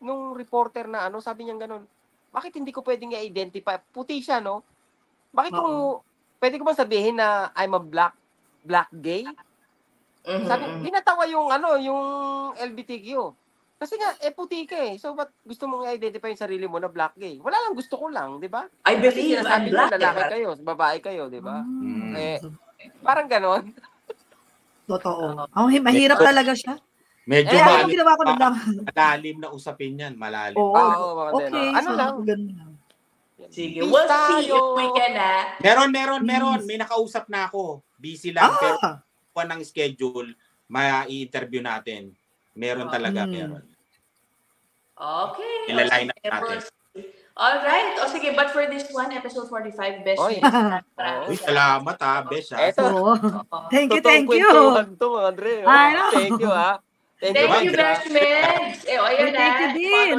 nung reporter na sabi niya ganun, bakit hindi ko pwedeng i-identify? Puti siya, no? Bakit pwede ko ba sabihin na I'm a black gay? Sabi, ginatawa yung LGBTQ. Kasi nga, puti ka eh. So, ba't gusto mong i-identify yung sarili mo na black gay? Wala lang, gusto ko lang, di ba? I believe I'm black. Lalaki kayo, babae kayo, di ba? Parang ganon. Totoo. Mahirap talaga siya. Medyo ginawa ko na lang. Malalim na usapin yan, malalim. Okay. Ano lang? Sige, Peace we'll see tayo. if we can, Meron. May nakausap na ako. Busy lang. Pero kung ng schedule, ma-i-interview natin. Meron talaga, meron. Okay. Ilaline up natin. Alright. O sige, but for this one, episode 45, best Oy. Uy, salamat Besh. Eto. Oo. Thank you, Totoong thank you. kwentuhan to, mga Andre. Oh. I know. Thank you, ha. Thank you, Beshmeds. Ayan na. Thank you din.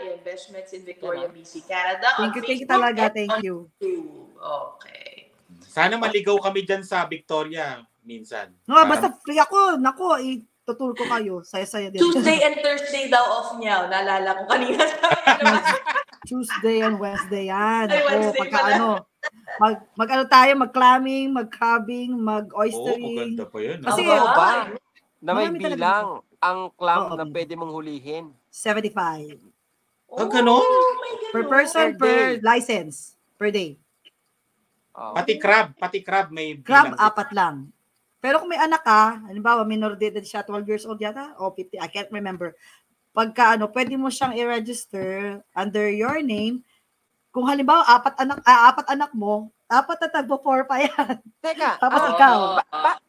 Ayan, Beshmeds in Victoria, BC, Canada. Thank you talaga. Thank you. Okay. Sana maligaw kami dyan sa Victoria minsan. No, basta free ako. Naku, itutur ko kayo. Saya-saya din. Tuesday and Thursday daw off niya. Naalala ko kanina sa Tuesday and Wednesday yan. Ay, Ako, Wednesday pagka pala. mag-ano tayo, mag-clamming, mag-cabbing, Oo, mag-oystering. maganda pa yun. Kasi, Ano ba? Na may Marami talaga bilang ang clam Oo. na pwede mong hulihin. 75. Ganon? Per person, Per day. per license. Per day. Oh. Pati crab may Crab, bilang. 4 lang. Pero kung may anak ka, halimbawa, minor de edad siya, 12 years old yata, o 50, I can't remember. Pagka pwede mo siyang i-register under your name. Kung halimbawa, 4 anak mo, 4 na tagpo 4 pa yan. Teka, Tapos Oo. ikaw.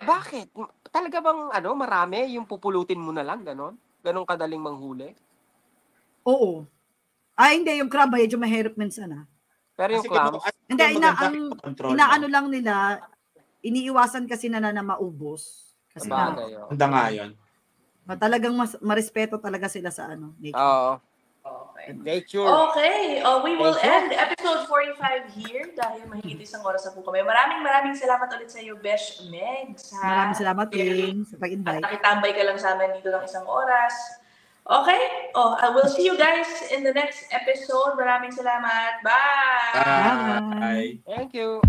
bakit? Talaga bang marami yung pupulutin mo na lang, ganon? Ganon kadaling manghuli? Oo. Hindi, yung crab, medyo mahirap minsan Pero yung Kasi clam, Hindi, control. inaano lang nila, iniiwasan kasi na maubos. Kasi bagay. Handa nga yun. talagang marespeto talaga sila sa nature. Oo. Okay. Nature. Okay, we will Thank you. end episode 45 here dahil mahigit isang oras na po kami. Maraming salamat ulit sa iyo, Besh Megs. Maraming salamat din sa At pag-invite. nakitambay ka lang sa amin dito ng isang oras. Okay? I will see you guys in the next episode. Maraming salamat. Bye! Bye. Thank you.